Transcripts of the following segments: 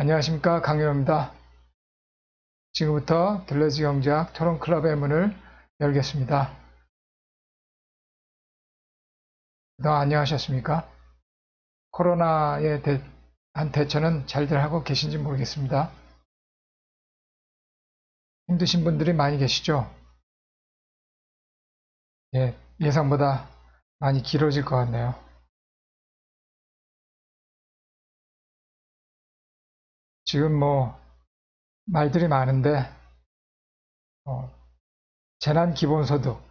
안녕하십니까, 강유호입니다. 지금부터 들레즈 경제학 토론클럽의 문을 열겠습니다. 그동안 안녕하셨습니까? 코로나에 대한 대처는 잘들 하고 계신지 모르겠습니다. 힘드신 분들이 많이 계시죠? 예, 예상보다 많이 길어질 것 같네요. 지금 말들이 많은데 재난기본소득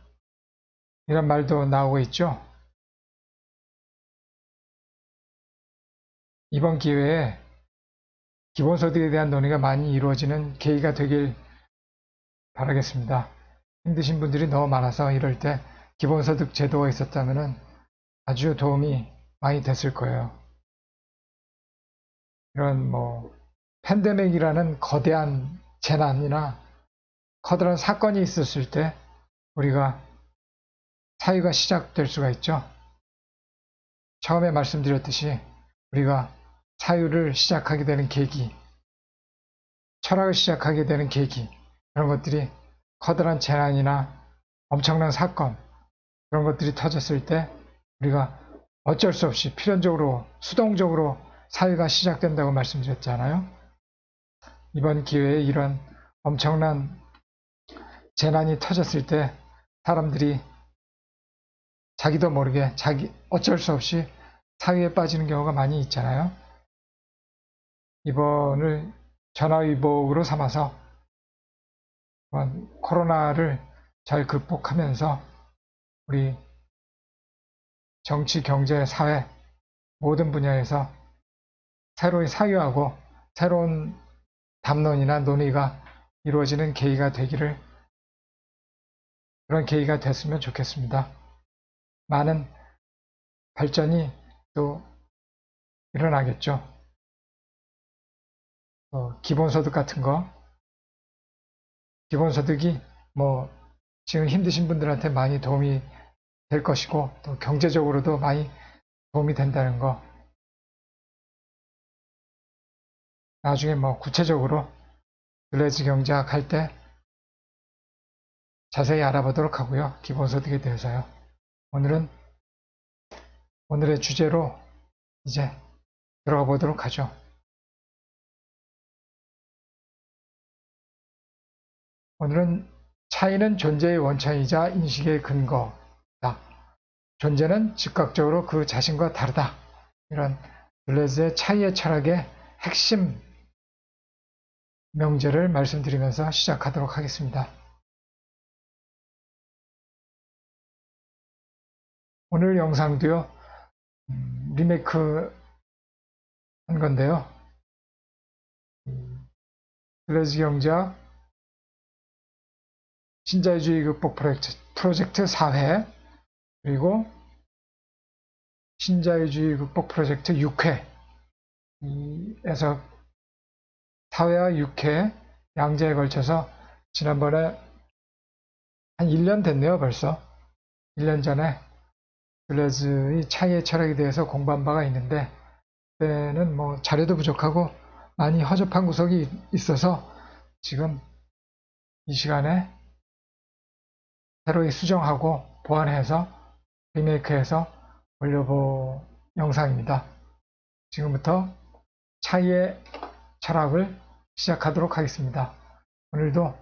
이런 말도 나오고 있죠. 이번 기회에 기본소득에 대한 논의가 많이 이루어지는 계기가 되길 바라겠습니다. 힘드신 분들이 너무 많아서 이럴 때 기본소득 제도가 있었다면 아주 도움이 많이 됐을 거예요. 이런 팬데믹이라는 거대한 재난이나 커다란 사건이 있었을 때 우리가 사유가 시작될 수가 있죠. 처음에 말씀드렸듯이 우리가 사유를 시작하게 되는 계기, 철학을 시작하게 되는 계기, 그런 것들이 커다란 재난이나 엄청난 사건, 그런 것들이 터졌을 때 우리가 어쩔 수 없이 필연적으로 수동적으로 사회가 시작된다고 말씀드렸잖아요. 이번 기회에 이런 엄청난 재난이 터졌을 때 사람들이 자기도 모르게 어쩔 수 없이 사회에 빠지는 경우가 많이 있잖아요. 이번을 전화위복으로 삼아서 코로나를 잘 극복하면서 우리 정치, 경제, 사회 모든 분야에서 새로이 사유하고 새로운 담론이나 논의가 이루어지는 계기가 되기를, 그런 계기가 됐으면 좋겠습니다. 많은 발전이 또 일어나겠죠. 기본소득 같은 거, 기본소득이 지금 힘드신 분들한테 많이 도움이 될 것이고 또 경제적으로도 많이 도움이 된다는 거, 나중에 구체적으로 들레즈 경제학 할 때 자세히 알아보도록 하고요. 기본소득에 대해서요. 오늘의 주제로 이제 들어가 보도록 하죠. 오늘은 차이는 존재의 원천이자 인식의 근거다. 존재는 즉각적으로 그 자신과 다르다. 이런 들레즈의 차이의 철학의 핵심 명제를 말씀드리면서 시작하도록 하겠습니다. 오늘 영상도요, 리메이크 한 건데요. 들레즈 경제학 신자유주의 극복 프로젝트 4회, 그리고 신자유주의 극복 프로젝트 6회에서 4회와 6회 양자에 걸쳐서 지난번에 한 1년 됐네요. 벌써 1년 전에 들레즈의 차이의 철학에 대해서 공부한 바가 있는데, 그때는 자료도 부족하고 많이 허접한 구석이 있어서 지금 이 시간에 새로이 수정하고 보완해서 리메이크해서 올려본 영상입니다. 지금부터 차이의 철학을 시작하도록 하겠습니다. 오늘도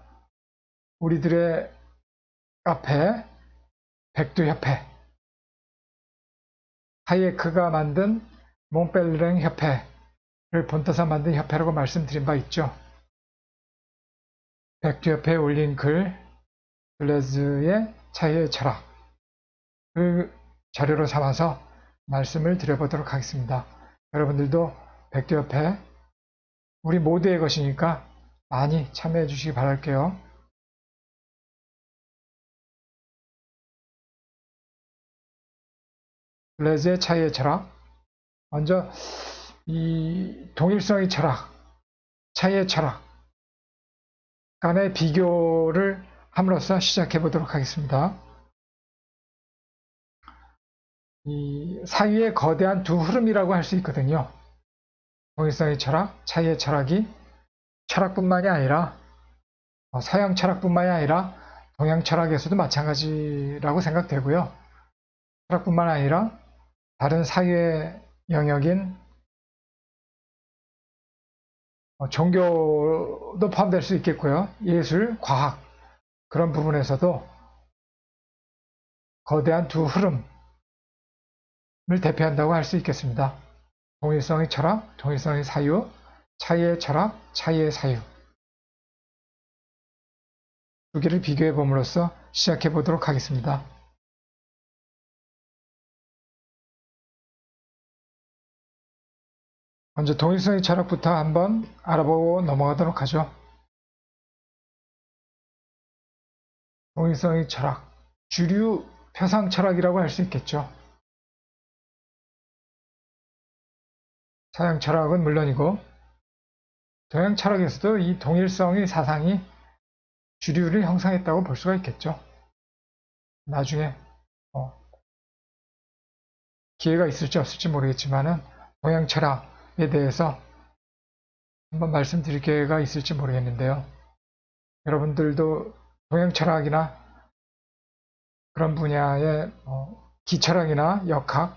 우리들의 카페 백두협회, 하이에크가 만든 몽펠르랭 협회를 본떠서 만든 협회라고 말씀드린 바 있죠. 백두협회에 올린 글, 들레즈의 차이의 철학을 자료로 삼아서 말씀을 드려보도록 하겠습니다. 여러분들도 백두협회 우리 모두의 것이니까 많이 참여해 주시기 바랄게요. 들레즈의 차이의 철학, 먼저 이 동일성의 철학, 차이의 철학 간의 비교를 함으로써 시작해 보도록 하겠습니다. 이 사이의 거대한 두 흐름이라고 할 수 있거든요. 동일성의 철학, 차이의 철학이 철학뿐만이 아니라 서양 철학뿐만이 아니라 동양 철학에서도 마찬가지라고 생각되고요. 철학뿐만 아니라 다른 사회 영역인 종교도 포함될 수 있겠고요. 예술, 과학 그런 부분에서도 거대한 두 흐름을 대표한다고 할 수 있겠습니다. 동일성의 철학, 동일성의 사유, 차이의 철학, 차이의 사유 두 개를 비교해 봄으로써 시작해 보도록 하겠습니다. 먼저 동일성의 철학부터 한번 알아보고 넘어가도록 하죠. 동일성의 철학, 주류 표상 철학이라고 할 수 있겠죠. 서양 철학은 물론이고 동양 철학에서도 이 동일성의 사상이 주류를 형성했다고 볼 수가 있겠죠. 나중에 기회가 있을지 없을지 모르겠지만은 동양 철학에 대해서 한번 말씀드릴 기회가 있을지 모르겠는데요. 여러분들도 동양 철학이나 그런 분야의 기철학이나 역학,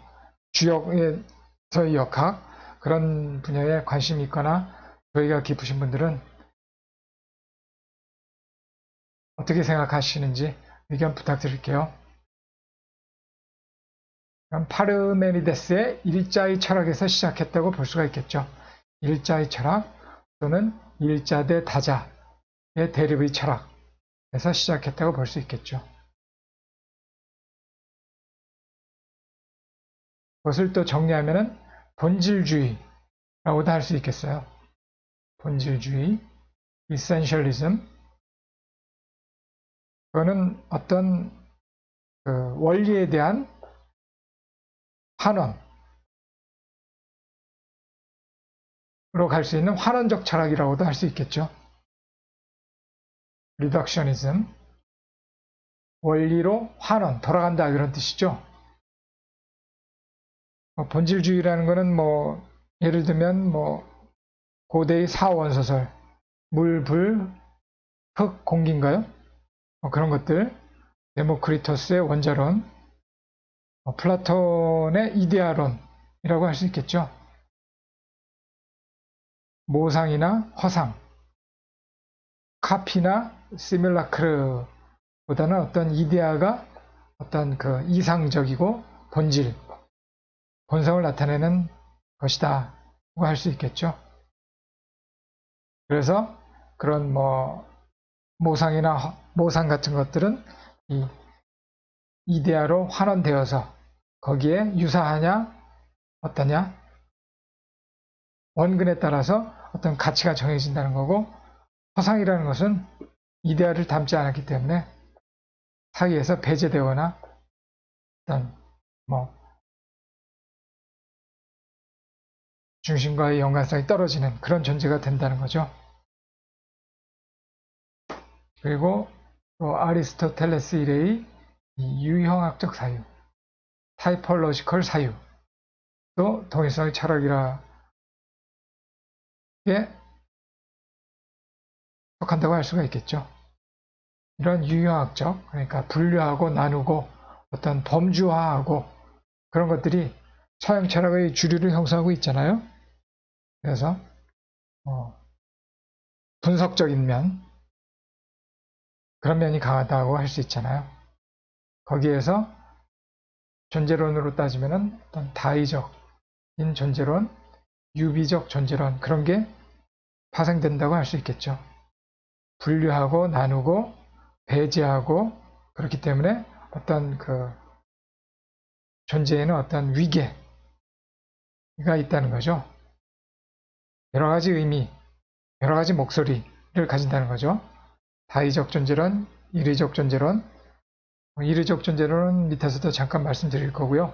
주역에서의 역학 그런 분야에 관심이 있거나 교리가 깊으신 분들은 어떻게 생각하시는지 의견 부탁드릴게요. 그럼 파르메니데스의 일자의 철학에서 시작했다고 볼 수가 있겠죠. 일자의 철학 또는 일자 대 다자의 대립의 철학에서 시작했다고 볼 수 있겠죠. 그것을 또 정리하면 본질주의라고도 할 수 있겠어요. 본질주의, essentialism. 그거는 어떤 원리에 대한 환원으로 갈 수 있는 환원적 철학이라고도 할 수 있겠죠. 리덕셔니즘, 원리로 환원, 돌아간다 이런 뜻이죠. 본질주의라는 거는 예를 들면 고대의 사원소설, 물, 불, 흙, 공기인가요? 그런 것들, 데모크리토스의 원자론, 플라톤의 이데아론이라고 할 수 있겠죠. 모상이나 허상, 카피나 시뮬라크르보다는 어떤 이데아가 어떤 이상적이고 본질, 본성을 나타내는 것이다 고 할 수 있겠죠. 그래서 그런 모상이나 모상 같은 것들은 이 이데아로 환원되어서 거기에 유사하냐 어떠냐 원근에 따라서 어떤 가치가 정해진다는 거고, 허상이라는 것은 이데아를 담지 않았기 때문에 사이에서 배제되거나 어떤 중심과의 연관성이 떨어지는 그런 존재가 된다는 거죠. 그리고 또 아리스토텔레스 이래의 유형학적 사유, 타이폴로지컬 사유, 또 동일성의 철학이라에 속한다고 할 수가 있겠죠. 이런 유형학적, 그러니까 분류하고 나누고 어떤 범주화하고 그런 것들이 서양 철학의 주류를 형성하고 있잖아요. 그래서 분석적인 면, 그런 면이 강하다고 할 수 있잖아요. 거기에서 존재론으로 따지면 어떤 다의적인 존재론, 유비적 존재론 그런 게 파생된다고 할 수 있겠죠. 분류하고 나누고 배제하고 그렇기 때문에 어떤 존재에는 어떤 위계가 있다는 거죠. 여러 가지 의미, 여러 가지 목소리를 가진다는 거죠. 다의적 존재론, 이의적 존재론, 이의적 존재론은 밑에서도 잠깐 말씀드릴 거고요.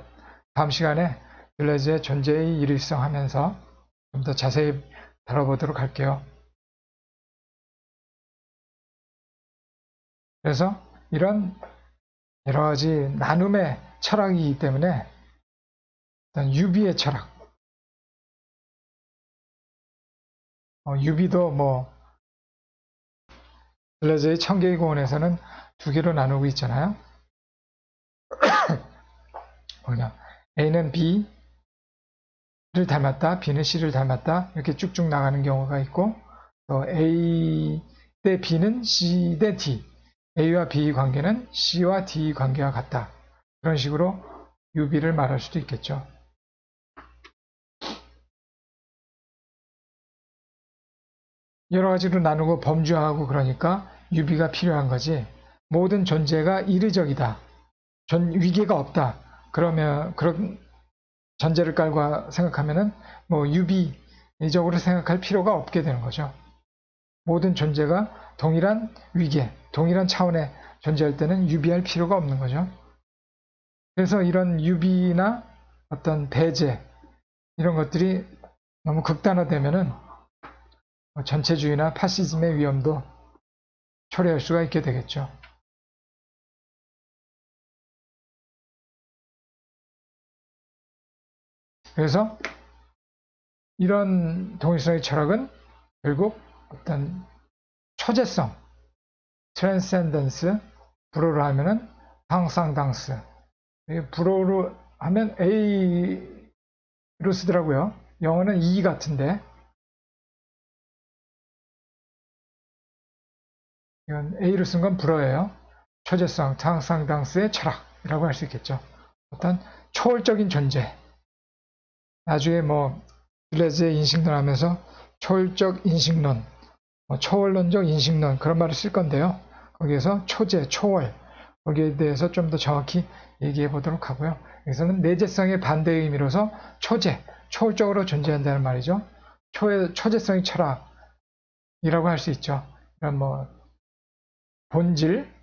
다음 시간에 들레즈의 존재의 일일성 하면서 좀 더 자세히 다뤄보도록 할게요. 그래서 이런 여러 가지 나눔의 철학이기 때문에 어떤 유비의 철학, 유비도 뭐 블레저의 청계의 고원에서는 두 개로 나누고 있잖아요. 뭐냐, A는 B를 닮았다, B는 C를 닮았다, 이렇게 쭉쭉 나가는 경우가 있고, 또 A 대 B는 C 대 D, A와 B 관계는 C와 D 관계와 같다. 그런 식으로 유비를 말할 수도 있겠죠. 여러 가지로 나누고 범주하고 그러니까 유비가 필요한 거지. 모든 존재가 이르적이다. 위계가 없다. 그러면 그런 전제를 깔고 생각하면은 뭐 유비적으로 생각할 필요가 없게 되는 거죠. 모든 존재가 동일한 위계, 동일한 차원에 존재할 때는 유비할 필요가 없는 거죠. 그래서 이런 유비나 어떤 배제 이런 것들이 너무 극단화되면은 전체주의나 파시즘의 위험도 초래할 수가 있게 되겠죠. 그래서 이런 동일성의 철학은 결국 어떤 초재성, 트랜센던스, 불어로 하면은 당상당스, 불어로 하면 A로 쓰더라고요. 영어는 E 같은데 이건 A로 쓴 건 불어예요. 초재성, 당상당스의 철학이라고 할 수 있겠죠. 어떤 초월적인 존재. 나중에 뭐 들레즈의 인식론 하면서 초월적 인식론, 초월론적 인식론 그런 말을 쓸 건데요. 거기에서 초재, 초월 거기에 대해서 좀 더 정확히 얘기해 보도록 하고요. 여기서는 내재성의 반대의 의미로서 초재, 초월적으로 존재한다는 말이죠. 초재성의 철학이라고 할 수 있죠. 그런 뭐 본질,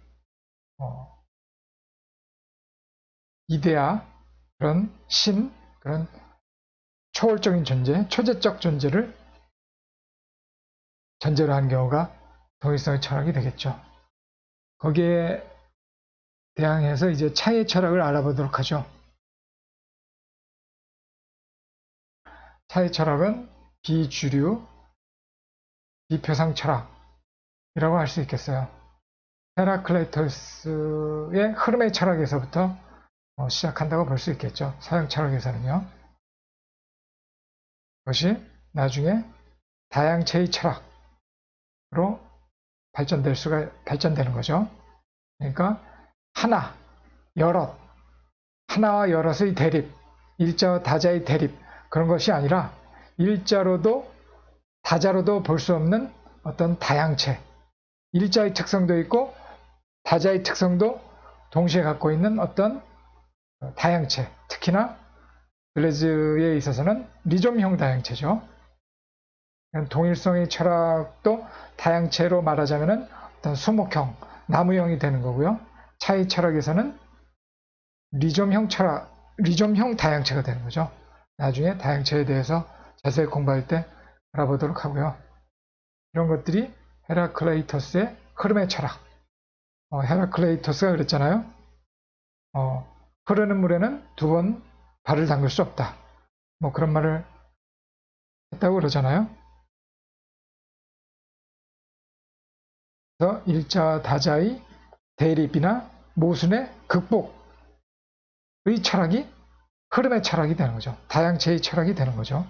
이데아, 그런 신, 그런 초월적인 존재, 초재적 존재를 전제로 한 경우가 동일성의 철학이 되겠죠. 거기에 대항해서 이제 차이의 철학을 알아보도록 하죠. 차이 철학은 비주류, 비표상 철학이라고 할 수 있겠어요. 헤라클레이토스의 흐름의 철학에서부터 시작한다고 볼 수 있겠죠. 사형 철학에서는요. 그것이 나중에 다양체의 철학으로 발전되는 거죠. 그러니까 하나, 여럿, 하나와 여럿의 대립, 일자와 다자의 대립 그런 것이 아니라 일자로도 다자로도 볼 수 없는 어떤 다양체, 일자의 특성도 있고 다자의 특성도 동시에 갖고 있는 어떤 다양체, 특히나 들레즈에 있어서는 리좀형 다양체죠. 동일성의 철학도 다양체로 말하자면 어떤 수목형, 나무형이 되는 거고요. 차이 철학에서는 리좀형 다양체가 되는 거죠. 나중에 다양체에 대해서 자세히 공부할 때 알아보도록 하고요. 이런 것들이 헤라클레이토스의 흐름의 철학. 헤라클레이토스가 그랬잖아요. 흐르는 물에는 두 번 발을 담글 수 없다. 뭐 그런 말을 했다고 그러잖아요. 그래서 일자와 다자의 대립이나 모순의 극복의 철학이 흐름의 철학이 되는 거죠. 다양체의 철학이 되는 거죠.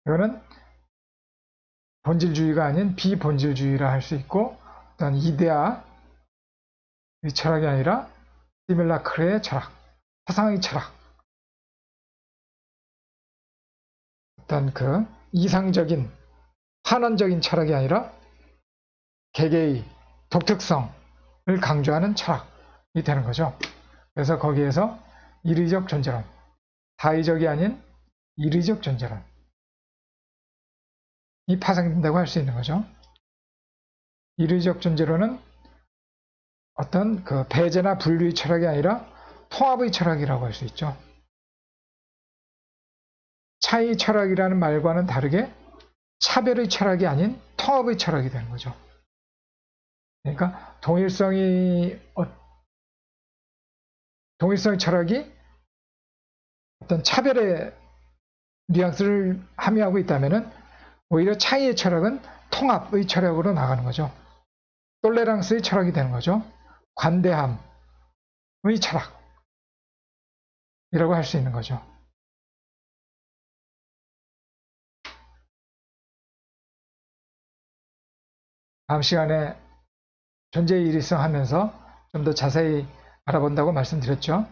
이거는 본질주의가 아닌 비본질주의라 할 수 있고 어떤 이데아의 철학이 아니라 시밀라크레의 철학, 사상의 철학, 어떤 그 이상적인 환원적인 철학이 아니라 개개의 독특성을 강조하는 철학이 되는 거죠. 그래서 거기에서 이의적 존재론, 다의적이 아닌 이의적 존재론이 파생된다고 할 수 있는 거죠. 이의적 존재론은 어떤 그 배제나 분류의 철학이 아니라 통합의 철학이라고 할 수 있죠. 차이 철학이라는 말과는 다르게 차별의 철학이 아닌 통합의 철학이 되는 거죠. 그러니까 동일성의 철학이 어떤 차별의 뉘앙스를 함유하고 있다면은 오히려 차이의 철학은 통합의 철학으로 나가는 거죠. 톨레랑스의 철학이 되는 거죠. 관대함의 철학이라고 할 수 있는 거죠. 다음 시간에 존재의 일위성 하면서 좀 더 자세히 알아본다고 말씀드렸죠.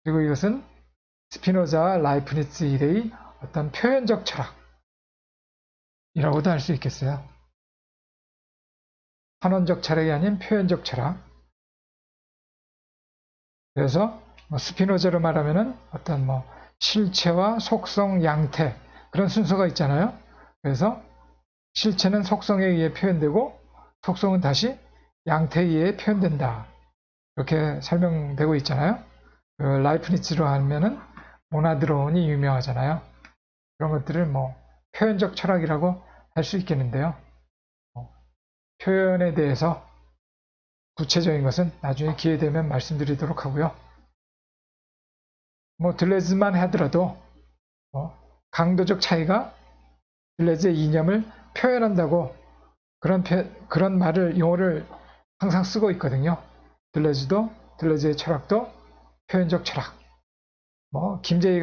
그리고 이것은 스피노자와 라이프니츠 일의 어떤 표현적 철학이라고도 할 수 있겠어요. 선언적 철학이 아닌 표현적 철학. 그래서 스피노자로 말하면은 어떤 실체와 속성, 양태 그런 순서가 있잖아요. 그래서 실체는 속성에 의해 표현되고 속성은 다시 양태에 의해 표현된다. 이렇게 설명되고 있잖아요. 라이프니츠로 하면은 모나드론이 유명하잖아요. 그런 것들을 표현적 철학이라고 할 수 있겠는데요. 표현에 대해서 구체적인 것은 나중에 기회 되면 말씀드리도록 하고요. 들레즈만 하더라도 강도적 차이가 들레즈의 이념을 표현한다고 그런 말을 용어를 항상 쓰고 있거든요. 들레즈의 철학도 표현적 철학. 김재희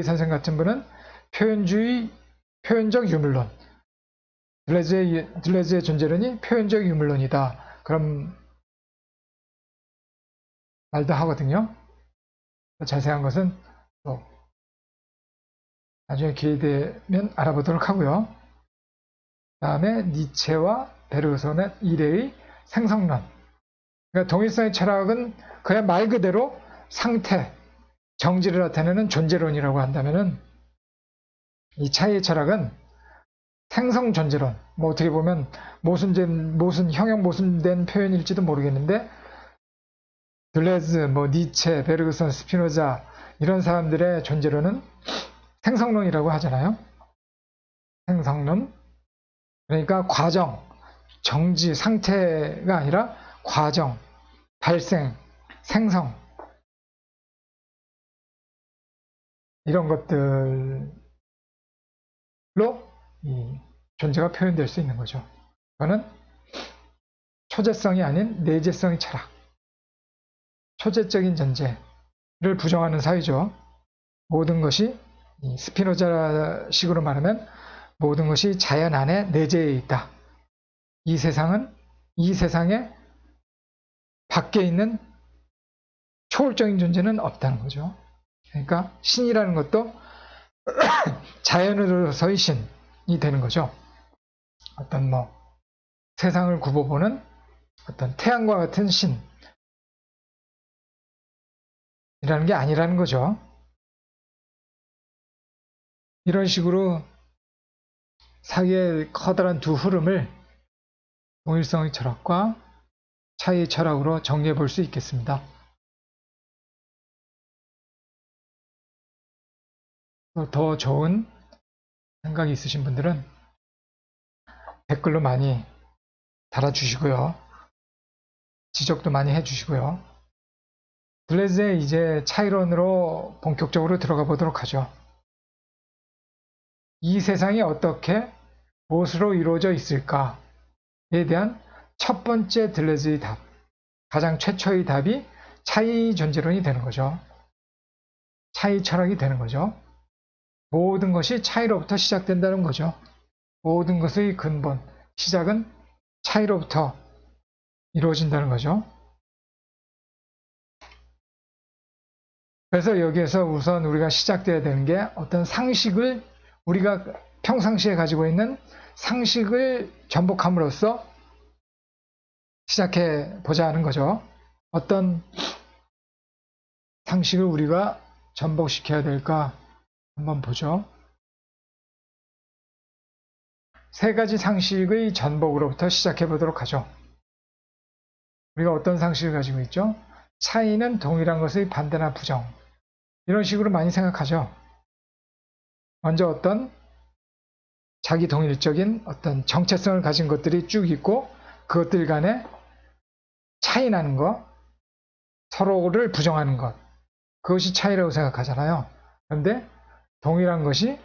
선생 같은 분은 표현적 유물론. 들레즈의 존재론이 표현적 유물론이다. 그런 말도 하거든요. 자세한 것은 또 나중에 기회 되면 알아보도록 하고요. 다음에 니체와 베르그선의 이래의 생성론. 그러니까 동일성의 철학은 그냥 말 그대로 상태, 정지를 나타내는 존재론이라고 한다면은 이 차이의 철학은 생성 존재론, 어떻게 보면 형용 모순된 표현일지도 모르겠는데 들레즈, 니체, 베르그선, 스피노자 이런 사람들의 존재론은 생성론이라고 하잖아요. 생성론. 그러니까 과정, 정지, 상태가 아니라 과정, 발생, 생성 이런 것들로 이 존재가 표현될 수 있는 거죠. 그거는 초재성이 아닌 내재성의 철학, 초재적인 존재를 부정하는 사회죠. 모든 것이 스피노자식으로 말하면 모든 것이 자연 안에 내재해 있다. 이 세상에 밖에 있는 초월적인 존재는 없다는 거죠. 그러니까 신이라는 것도 자연으로서의 신이 되는 거죠. 어떤 세상을 굽어보는 어떤 태양과 같은 신이라는 게 아니라는 거죠. 이런 식으로 사이의 커다란 두 흐름을 동일성의 철학과 차이의 철학으로 정리해 볼 수 있겠습니다. 더 좋은 생각이 있으신 분들은 댓글로 많이 달아주시고요. 지적도 많이 해주시고요. 들레즈의 이제 차이론으로 본격적으로 들어가 보도록 하죠. 이 세상이 어떻게 무엇으로 이루어져 있을까에 대한 첫 번째 들레즈의 답, 가장 최초의 답이 차이 존재론이 되는 거죠. 차이 철학이 되는 거죠. 모든 것이 차이로부터 시작된다는 거죠. 모든 것의 근본, 시작은 차이로부터 이루어진다는 거죠. 그래서 여기에서 우선 우리가 시작돼야 되는 게 어떤 상식을 우리가 평상시에 가지고 있는 상식을 전복함으로써 시작해 보자 하는 거죠. 어떤 상식을 우리가 전복시켜야 될까 한번 보죠. 세 가지 상식의 전복으로부터 시작해 보도록 하죠. 우리가 어떤 상식을 가지고 있죠? 차이는 동일한 것의 반대나 부정. 이런 식으로 많이 생각하죠. 먼저 어떤 자기 동일적인 어떤 정체성을 가진 것들이 쭉 있고 그것들 간에 차이 나는 것, 서로를 부정하는 것, 그것이 차이라고 생각하잖아요. 그런데 동일한 것이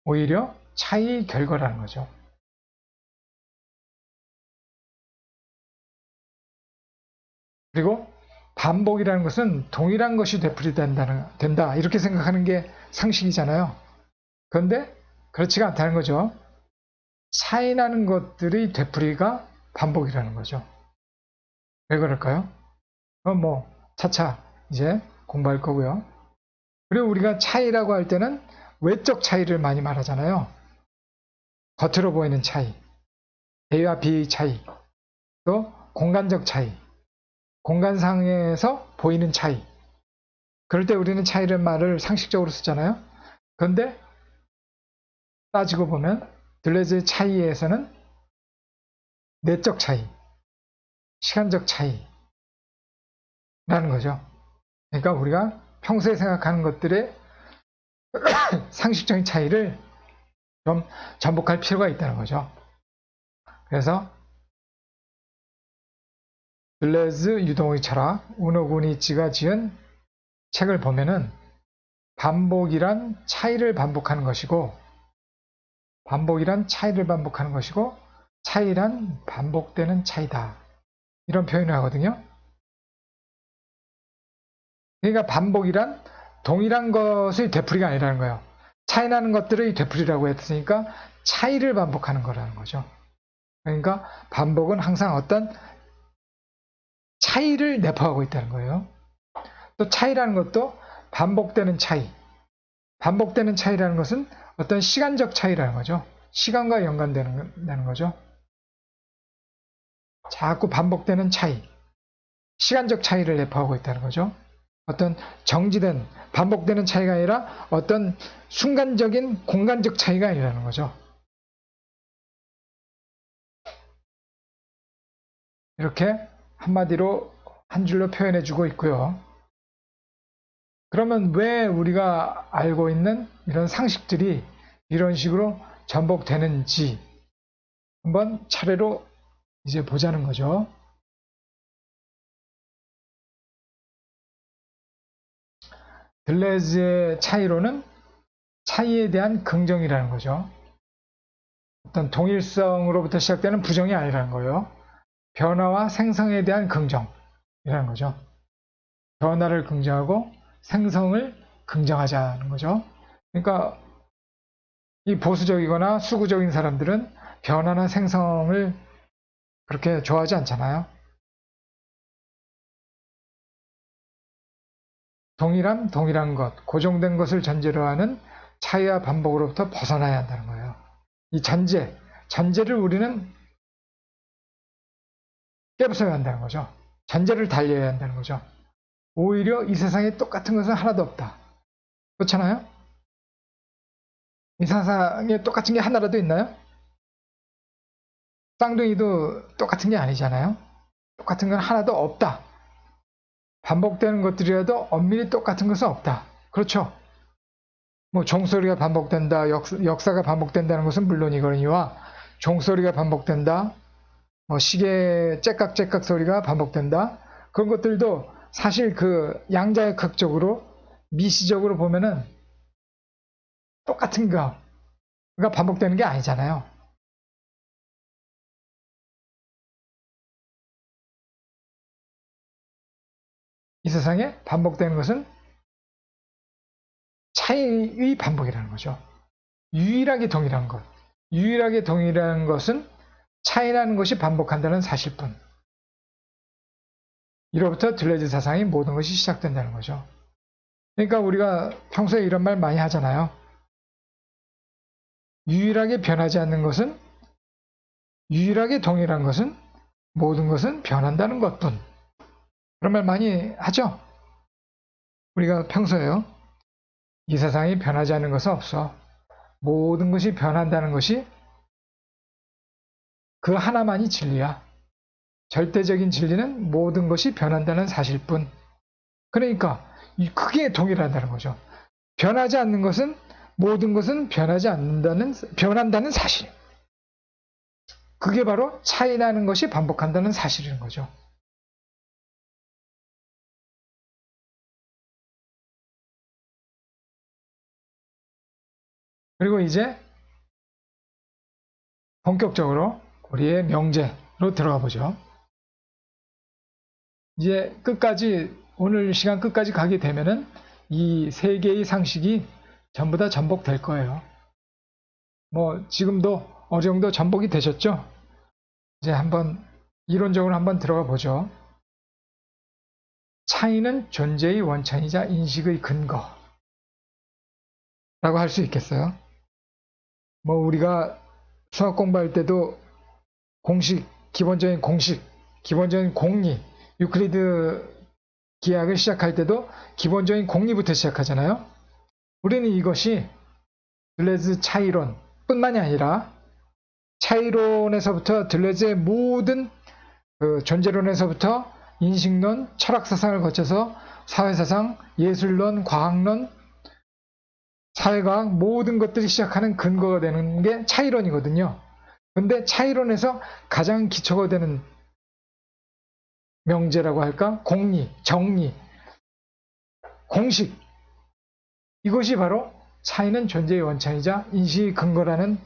오히려 차이의 결과라는 거죠. 그리고 반복이라는 것은 동일한 것이 된다 이렇게 생각하는 게 상식이잖아요. 그런데 그렇지가 않다는 거죠. 차이 나는 것들의 되풀이가 반복이라는 거죠. 왜 그럴까요? 그건 뭐 차차 이제 공부할 거고요. 그리고 우리가 차이라고 할 때는 외적 차이를 많이 말하잖아요. 겉으로 보이는 차이, A와 B의 차이, 또 공간적 차이, 공간상에서 보이는 차이. 그럴 때 우리는 차이를 말을 상식적으로 쓰잖아요. 그런데 따지고 보면 들레즈의 차이에서는 내적 차이, 시간적 차이라는 거죠. 그러니까 우리가 평소에 생각하는 것들의 상식적인 차이를 좀 전복할 필요가 있다는 거죠. 그래서 들레즈 유동의 철학, 우노 구니치가 지은 책을 보면은 반복이란 차이를 반복하는 것이고 차이란 반복되는 차이다. 이런 표현을 하거든요. 그러니까 반복이란 동일한 것의 되풀이가 아니라는 거예요. 차이 나는 것들의 되풀이라고 했으니까 차이를 반복하는 거라는 거죠. 그러니까 반복은 항상 어떤 차이를 내포하고 있다는 거예요. 또 차이라는 것도 반복되는 차이. 반복되는 차이라는 것은 어떤 시간적 차이라는 거죠. 시간과 연관되는 거죠. 자꾸 반복되는 차이. 시간적 차이를 내포하고 있다는 거죠. 어떤 정지된 반복되는 차이가 아니라 어떤 순간적인 공간적 차이가 아니라는 거죠. 이렇게 한마디로 한 줄로 표현해 주고 있고요. 그러면 왜 우리가 알고 있는 이런 상식들이 이런 식으로 전복되는지 한번 차례로 이제 보자는 거죠. 들레즈의 차이로는 차이에 대한 긍정이라는 거죠. 어떤 동일성으로부터 시작되는 부정이 아니라는 거예요. 변화와 생성에 대한 긍정이라는 거죠. 변화를 긍정하고 생성을 긍정하자는 거죠. 그러니까 이 보수적이거나 수구적인 사람들은 변화나 생성을 그렇게 좋아하지 않잖아요. 동일한 것, 고정된 것을 전제로 하는 차이와 반복으로부터 벗어나야 한다는 거예요. 이 전제를 우리는 깨부숴야 한다는 거죠. 전제를 달려야 한다는 거죠. 오히려 이 세상에 똑같은 것은 하나도 없다. 그렇잖아요? 이 세상에 똑같은 게 하나라도 있나요? 쌍둥이도 똑같은 게 아니잖아요. 똑같은 건 하나도 없다. 반복되는 것들이라도 엄밀히 똑같은 것은 없다. 그렇죠? 뭐 종소리가 반복된다, 역사가 반복된다는 것은 물론이거니와 종소리가 반복된다, 뭐 시계 째깍째깍 소리가 반복된다. 그런 것들도 사실 그 양자역학적으로 미시적으로 보면은 똑같은 거가 반복되는 게 아니잖아요. 이 세상에 반복되는 것은 차이의 반복이라는 거죠. 유일하게 동일한 것. 유일하게 동일한 것은 차이나는 것이 반복한다는 사실뿐. 이로부터 들레즈 사상의 모든 것이 시작된다는 거죠. 그러니까 우리가 평소에 이런 말 많이 하잖아요. 유일하게 변하지 않는 것은, 유일하게 동일한 것은 모든 것은 변한다는 것뿐. 그런 말 많이 하죠? 우리가 평소에요. 이 세상이 변하지 않는 것은 없어. 모든 것이 변한다는 것이 그 하나만이 진리야. 절대적인 진리는 모든 것이 변한다는 사실뿐. 그러니까 그게 동일하다는 거죠. 변하지 않는 것은 모든 것은 변한다는 사실. 그게 바로 차이 나는 것이 반복한다는 사실인 거죠. 그리고 이제 본격적으로 우리의 명제로 들어가 보죠. 이제 끝까지, 오늘 시간 끝까지 가게 되면은 이 세 개의 상식이 전부 다 전복될 거예요. 뭐 지금도 어느 정도 전복이 되셨죠? 이제 한번 이론적으로 한번 들어가 보죠. 차이는 존재의 원천이자 인식의 근거라고 할 수 있겠어요. 뭐 우리가 수학 공부할 때도 공식, 기본적인 공식, 기본적인 공리, 유클리드 기하학을 시작할 때도 기본적인 공리부터 시작하잖아요. 우리는 이것이 들레즈 차이론 뿐만이 아니라 차이론에서부터 들레즈의 모든 그 존재론에서부터 인식론, 철학사상을 거쳐서 사회사상, 예술론, 과학론, 사회과학 모든 것들이 시작하는 근거가 되는 게 차이론이거든요. 근데 차이론에서 가장 기초가 되는 명제라고 할까? 공리, 정리, 공식, 이것이 바로 차이는 존재의 원천이자 인식의 근거라는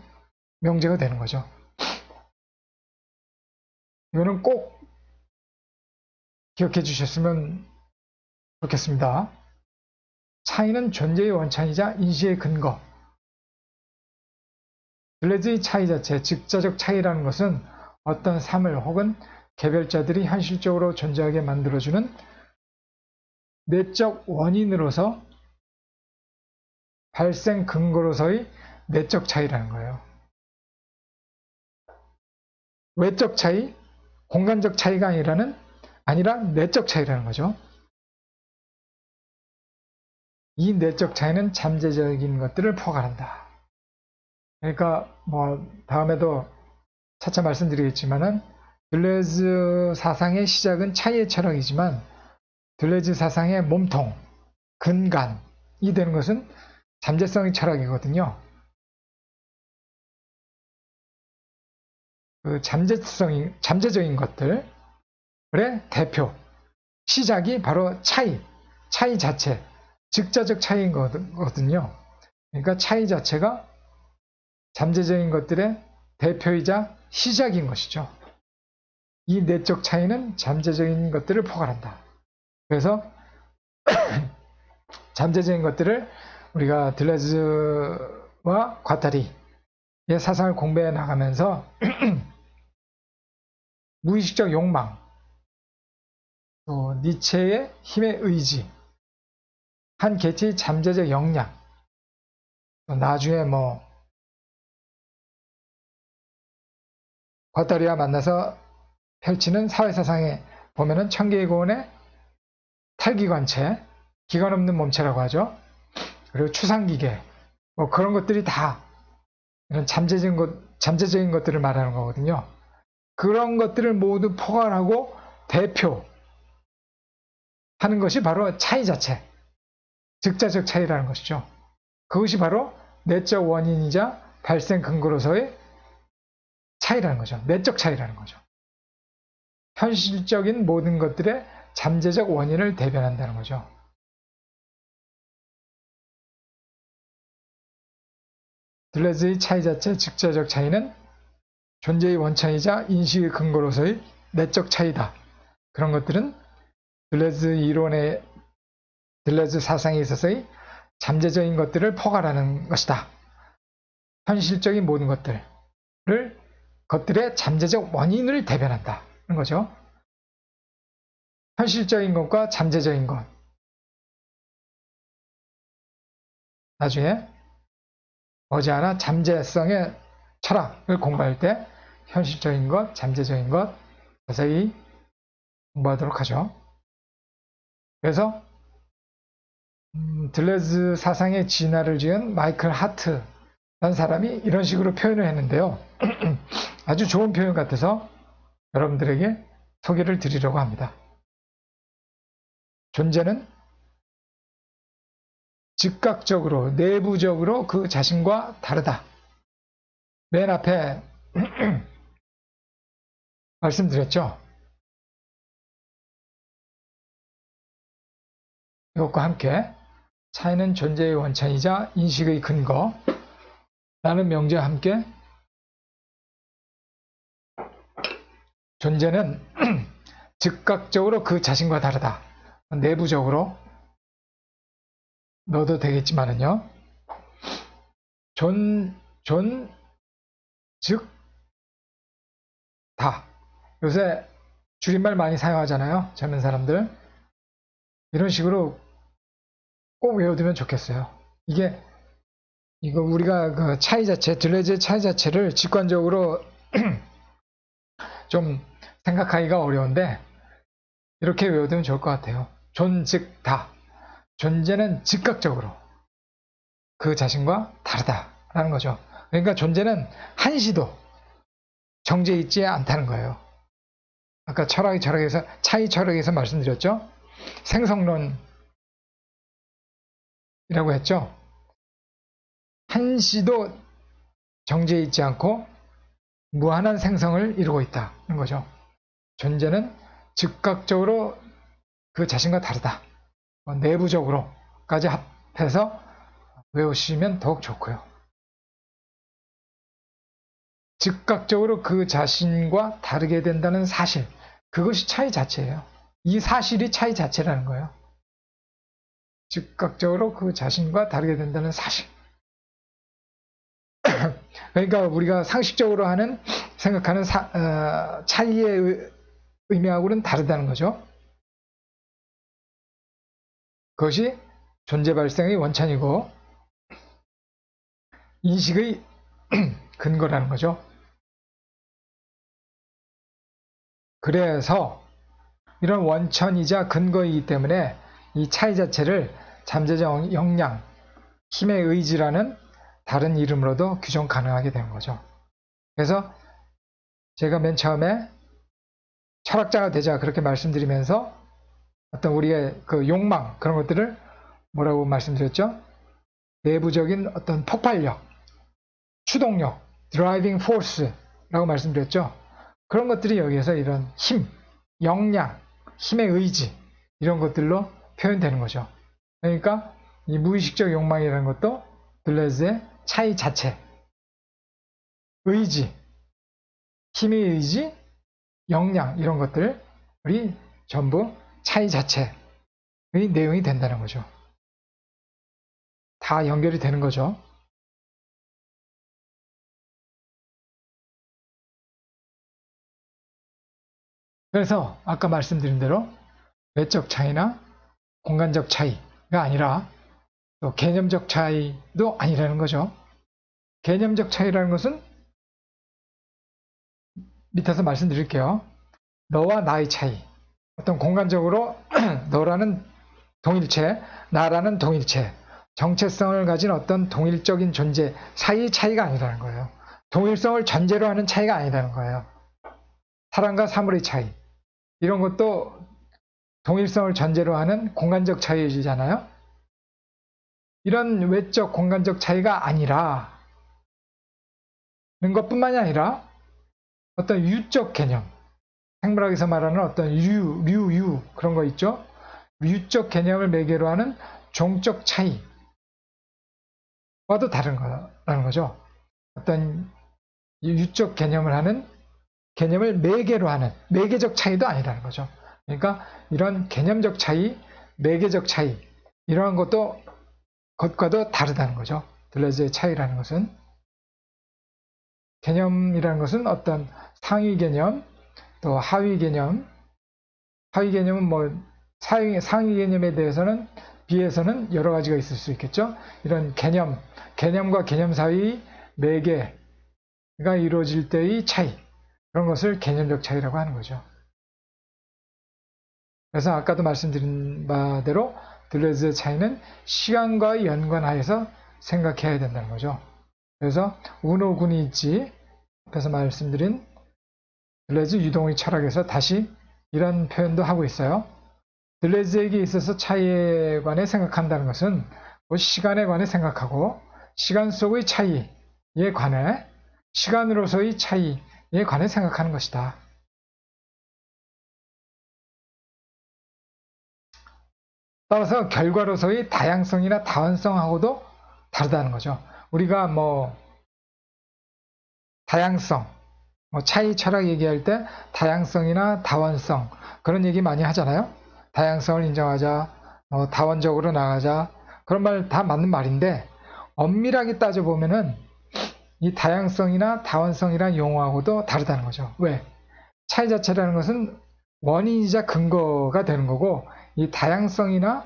명제가 되는 거죠. 이거는 꼭 기억해 주셨으면 좋겠습니다. 차이는 존재의 원천이자 인식의 근거. 들레즈의 차이 자체, 즉자적 차이라는 것은 어떤 사물 혹은 개별자들이 현실적으로 존재하게 만들어주는 내적 원인으로서 발생 근거로서의 내적 차이라는 거예요. 외적 차이, 공간적 차이가 아니라 내적 차이라는 거죠. 이 내적 차이는 잠재적인 것들을 포괄한다. 그러니까 뭐 다음에도 차차 말씀드리겠지만은 들레즈 사상의 시작은 차이의 철학이지만 들레즈 사상의 몸통, 근간이 되는 것은 잠재성의 철학이거든요. 그 잠재적인 것들의 대표, 시작이 바로 차이 자체, 즉자적 차이인 거거든요. 그러니까 차이 자체가 잠재적인 것들의 대표이자 시작인 것이죠. 이 내적 차이는 잠재적인 것들을 포괄한다. 그래서 잠재적인 것들을 우리가 들레즈와 과타리의 사상을 공부해 나가면서 무의식적 욕망, 또 니체의 힘의 의지, 한 개체의 잠재적 역량, 또 나중에 뭐 과타리와 만나서 펼치는 사회사상에 보면은 천개의 고원의 탈기관체, 기관 없는 몸체라고 하죠. 그리고 추상기계, 뭐 그런 것들이 다 이런 잠재적인 것들을 말하는 거거든요. 그런 것들을 모두 포괄하고 대표하는 것이 바로 차이 자체, 즉자적 차이라는 것이죠. 그것이 바로 내적 원인이자 발생 근거로서의 차이라는 거죠. 내적 차이라는 거죠. 현실적인 모든 것들의 잠재적 원인을 대변한다는 거죠. 들레즈의 차이 자체, 즉자적 차이는 존재의 원천이자 인식의 근거로서의 내적 차이다. 그런 것들은 들레즈 사상에 있어서의 잠재적인 것들을 포괄하는 것이다. 현실적인 모든 것들의 잠재적 원인을 대변한다는 거죠. 현실적인 것과 잠재적인 것. 나중에 머지않아 잠재성의 철학을 공부할 때 현실적인 것, 잠재적인 것 자세히 공부하도록 하죠. 그래서 들레즈 사상의 진화를 지은 마이클 하트라는 사람이 이런 식으로 표현을 했는데요. 아주 좋은 표현 같아서 여러분들에게 소개를 드리려고 합니다. 존재는 즉각적으로, 내부적으로 그 자신과 다르다. 맨 앞에 말씀드렸죠. 이것과 함께 차이는 존재의 원천이자 인식의 근거, 라는 명제와 함께 존재는 즉각적으로 그 자신과 다르다. 내부적으로 넣어도 되겠지만은요. 즉, 다. 요새 줄임말 많이 사용하잖아요. 젊은 사람들. 이런 식으로 꼭 외워두면 좋겠어요. 이거 우리가 그 차이 자체, 들레즈의 차이 자체를 직관적으로 좀 생각하기가 어려운데, 이렇게 외워두면 좋을 것 같아요. 즉, 다. 존재는 즉각적으로 그 자신과 다르다라는 거죠. 그러니까 존재는 한시도 정지해 있지 않다는 거예요. 아까 철학에서 차이 철학에서 말씀드렸죠. 생성론이라고 했죠. 한시도 정지해 있지 않고 무한한 생성을 이루고 있다는 거죠. 존재는 즉각적으로 그 자신과 다르다. 내부적으로까지 합해서 외우시면 더욱 좋고요. 즉각적으로 그 자신과 다르게 된다는 사실, 그것이 차이 자체예요. 이 사실이 차이 자체라는 거예요. 즉각적으로 그 자신과 다르게 된다는 사실. 그러니까 우리가 상식적으로 생각하는 차이의 의미하고는 다르다는 거죠. 그것이 존재 발생의 원천이고 인식의 근거라는 거죠. 그래서 이런 원천이자 근거이기 때문에 이 차이 자체를 잠재적 역량, 힘의 의지라는 다른 이름으로도 규정 가능하게 되는 거죠. 그래서 제가 맨 처음에 철학자가 되자 그렇게 말씀드리면서 어떤 우리의 그 욕망, 그런 것들을 뭐라고 말씀드렸죠? 내부적인 어떤 폭발력, 추동력, driving force라고 말씀드렸죠. 그런 것들이 여기에서 이런 힘, 역량, 힘의 의지, 이런 것들로 표현되는 거죠. 그러니까 이 무의식적 욕망이라는 것도 들레즈의 차이 자체, 의지, 힘의 의지, 역량, 이런 것들이 전부 차이 자체의 내용이 된다는 거죠. 다 연결이 되는 거죠. 그래서 아까 말씀드린 대로 외적 차이나 공간적 차이가 아니라 또 개념적 차이도 아니라는 거죠. 개념적 차이라는 것은 밑에서 말씀드릴게요. 너와 나의 차이, 어떤 공간적으로 너라는 동일체, 나라는 동일체, 정체성을 가진 어떤 동일적인 존재 사이의 차이가 아니라는 거예요. 동일성을 전제로 하는 차이가 아니라는 거예요. 사람과 사물의 차이, 이런 것도 동일성을 전제로 하는 공간적 차이이잖아요. 이런 외적 공간적 차이가 아니라는 것뿐만이 아니라 어떤 유적 개념, 생물학에서 말하는 어떤 유 그런 거 있죠. 유적 개념을 매개로 하는 종적 차이와도 다른 거라는 거죠. 어떤 유적 개념을 매개로 하는 매개적 차이도 아니라는 거죠. 그러니까 이런 개념적 차이, 매개적 차이, 이러한 것과도 다르다는 거죠. 들레즈의 차이라는 것은. 개념이라는 것은 어떤 상위 개념, 또 하위 개념, 하위 개념은 상위 개념에 비해서는 여러 가지가 있을 수 있겠죠. 이런 개념과 개념 사이의 매개가 이루어질 때의 차이, 그런 것을 개념적 차이라고 하는 거죠. 그래서 아까도 말씀드린 바대로 들레즈의 차이는 시간과 연관하여서 생각해야 된다는 거죠. 그래서 운호군이 있지, 앞에서 말씀드린 들레즈 유동의 철학에서 다시 이런 표현도 하고 있어요. 들레즈에게 있어서 차이에 관해 생각한다는 것은 시간에 관해 생각하고 시간 속의 차이에 관해 시간으로서의 차이에 관해 생각하는 것이다. 따라서 결과로서의 다양성이나 다원성하고도 다르다는 거죠. 우리가 다양성, 뭐 차이 철학 얘기할 때 다양성이나 다원성 그런 얘기 많이 하잖아요. 다양성을 인정하자, 다원적으로 나가자 그런 말 다 맞는 말인데 엄밀하게 따져보면은 이 다양성이나 다원성이라는 용어하고도 다르다는 거죠. 왜? 차이 자체라는 것은 원인이자 근거가 되는 거고 이 다양성이나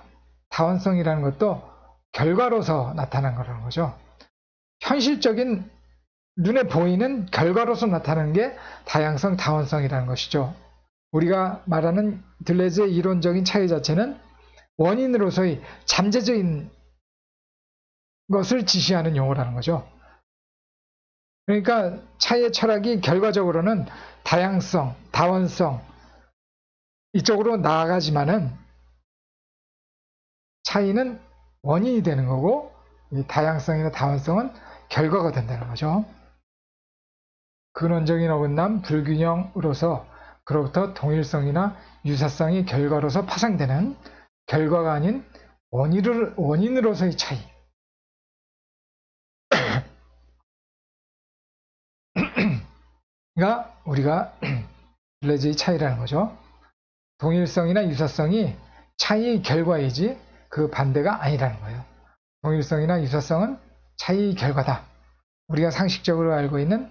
다원성이라는 것도 결과로서 나타난 거라는 거죠. 현실적인 눈에 보이는 결과로서 나타나는 게 다양성, 다원성이라는 것이죠. 우리가 말하는 들레즈의 이론적인 차이 자체는 원인으로서의 잠재적인 것을 지시하는 용어라는 거죠. 그러니까 차이의 철학이 결과적으로는 다양성, 다원성 이쪽으로 나아가지만은 차이는 원인이 되는 거고 이 다양성이나 다원성은 결과가 된다는 거죠. 근원적인 어긋남, 불균형으로서 그로부터 동일성이나 유사성이 결과로서 파생되는 결과가 아닌 원인으로서의 차이. 가 우리가 들레즈의 차이라는 거죠. 동일성이나 유사성이 차이의 결과이지 그 반대가 아니라는 거예요. 동일성이나 유사성은 차이의 결과다. 우리가 상식적으로 알고 있는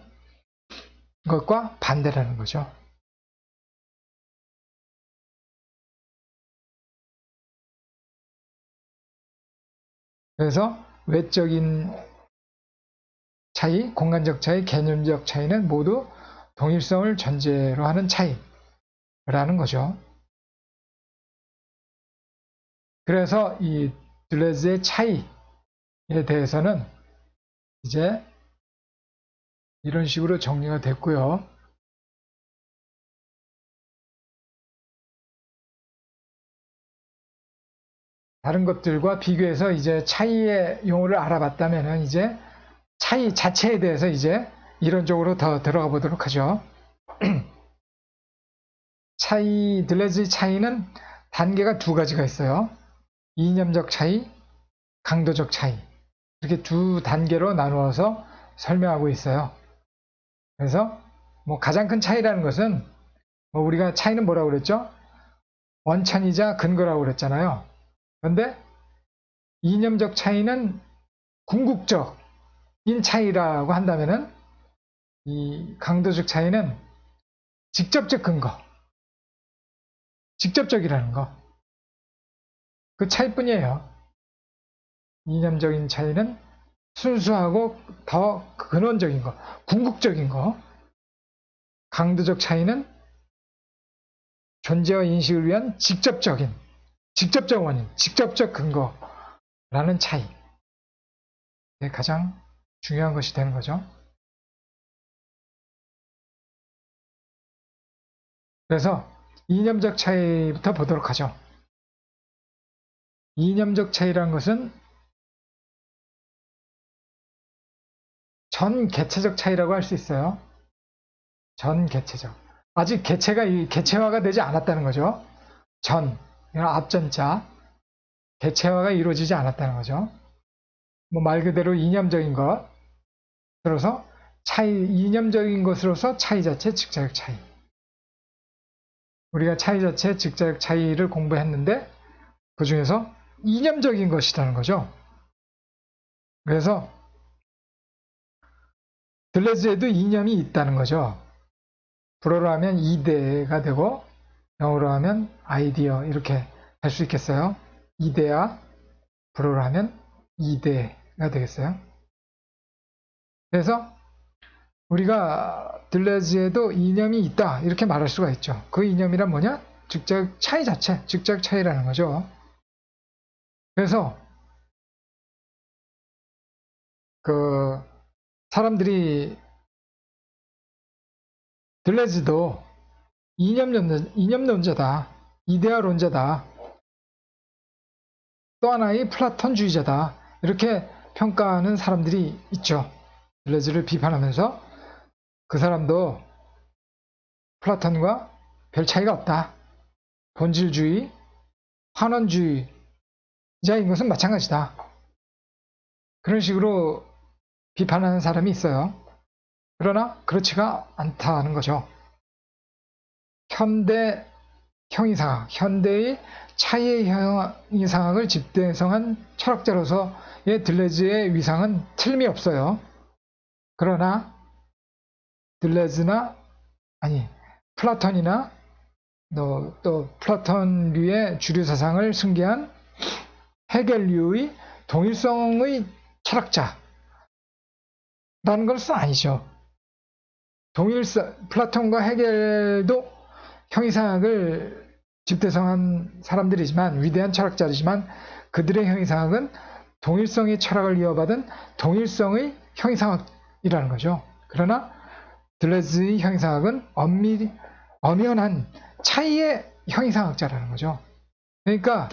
것과 반대라는 거죠. 그래서 외적인 차이, 공간적 차이, 개념적 차이는 모두 동일성을 전제로 하는 차이라는 거죠. 그래서 이 들레즈의 차이에 대해서는 이제 이런 식으로 정리가 됐고요. 다른 것들과 비교해서 이제 차이의 용어를 알아봤다면 이제 차이 자체에 대해서 이제 이론적으로 더 들어가 보도록 하죠. 들레즈의 차이는 단계가 두 가지가 있어요. 이념적 차이, 강도적 차이. 이렇게 두 단계로 나누어서 설명하고 있어요. 그래서 뭐 가장 큰 차이라는 것은 우리가 차이는 뭐라고 그랬죠? 원천이자 근거라고 그랬잖아요. 그런데 이념적 차이는 궁극적인 차이라고 한다면은 이 강도적 차이는 직접적 근거, 직접적이라는 거. 그 차이뿐이에요. 이념적인 차이는 순수하고 더 근원적인 거, 궁극적인 거. 강도적 차이는 존재와 인식을 위한 직접적 원인, 직접적 근거라는 차이. 이게 가장 중요한 것이 되는 거죠. 그래서 이념적 차이부터 보도록 하죠. 이념적 차이라는 것은 전 개체적 차이라고 할 수 있어요. 전 개체적. 아직 개체화가 되지 않았다는 거죠. 앞전자. 개체화가 이루어지지 않았다는 거죠. 뭐 말 그대로 이념적인 것으로서 이념적인 것으로서 차이 자체, 직자적 차이. 우리가 차이 자체, 직자적 차이를 공부했는데 그 중에서 이념적인 것이라는 거죠. 그래서 들레즈에도 이념이 있다는 거죠. 불어로 하면 이데가 되고 영어로 하면 아이디어 이렇게 할 수 있겠어요. 이데아, 불어로 하면 이데가 되겠어요. 그래서 우리가 들레즈에도 이념이 있다 이렇게 말할 수가 있죠. 그 이념이란 뭐냐? 직자적 차이 자체, 직자적 차이라는 거죠. 그래서 그 사람들이 들레즈도 이념론자다, 이데아론자다, 또 하나의 플라톤주의자다 이렇게 평가하는 사람들이 있죠. 들레즈를 비판하면서 그 사람도 플라톤과 별 차이가 없다. 본질주의, 환원주의자인 것은 마찬가지다. 그런 식으로 비판하는 사람이 있어요. 그러나 그렇지가 않다는 거죠. 현대 형이상학, 현대의 차이의 형이상학을 집대성한 철학자로서의 들레즈의 위상은 틀림이 없어요. 그러나 들레즈나 플라톤이나 또 플라톤류의 주류 사상을 승계한 헤겔류의 동일성의 철학자라는 것은 아니죠. 플라톤과 헤겔도 형이상학을 집대성한 사람들이지만 위대한 철학자이지만 그들의 형이상학은 동일성의 철학을 이어받은 동일성의 형이상학이라는 거죠. 그러나 들레즈의 형이상학은 엄연한 차이의 형이상학자라는 거죠. 그러니까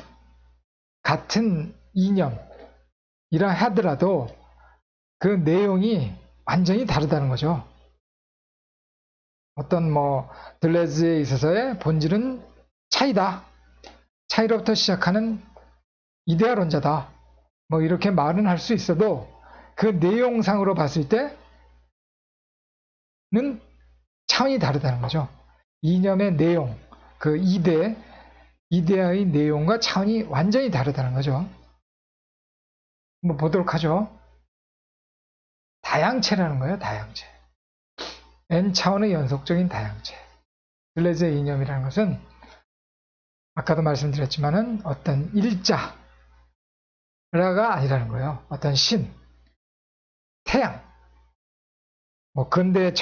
같은 이념이라 하더라도 그 내용이 완전히 다르다는 거죠. 어떤 들레즈에 있어서의 본질은 차이다. 차이로부터 시작하는 이데아론자다. 이렇게 말은 할 수 있어도 그 내용상으로 봤을 때는 차원이 다르다는 거죠. 이념의 내용, 그 이데아의 내용과 차원이 완전히 다르다는 거죠. 한번 보도록 하죠. 다양체라는 거예요. 다양체. N차원의 연속적인 다양체. 들레즈의 이념이라는 것은 아까도 말씀드렸지만은 어떤 일자가 아니라는 거예요. 어떤 신, 태양. 근대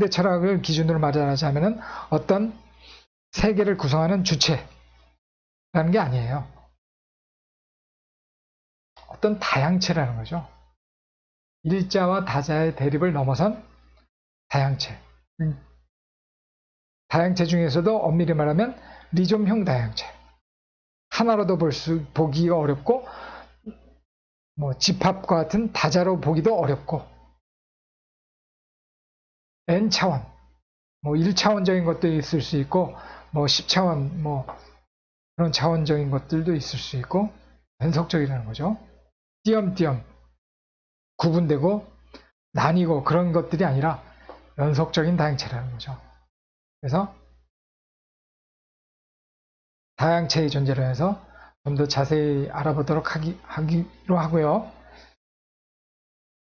철학을 기준으로 말하자면은 어떤 세계를 구성하는 주체라는 게 아니에요. 어떤 다양체라는 거죠. 일자와 다자의 대립을 넘어선 다양체. 다양체 중에서도 엄밀히 말하면 리좀형 다양체. 하나로도 보기가 어렵고 집합과 같은 다자로 보기도 어렵고 N차원, 1차원적인 것도 있을 수 있고 10차원 그런 차원적인 것들도 있을 수 있고 연속적이라는 거죠. 띄엄띄엄 구분되고 나뉘고 그런 것들이 아니라 연속적인 다양체라는 거죠. 그래서 다양체의 존재로 해서 좀 더 자세히 알아보도록 하기로 하고요.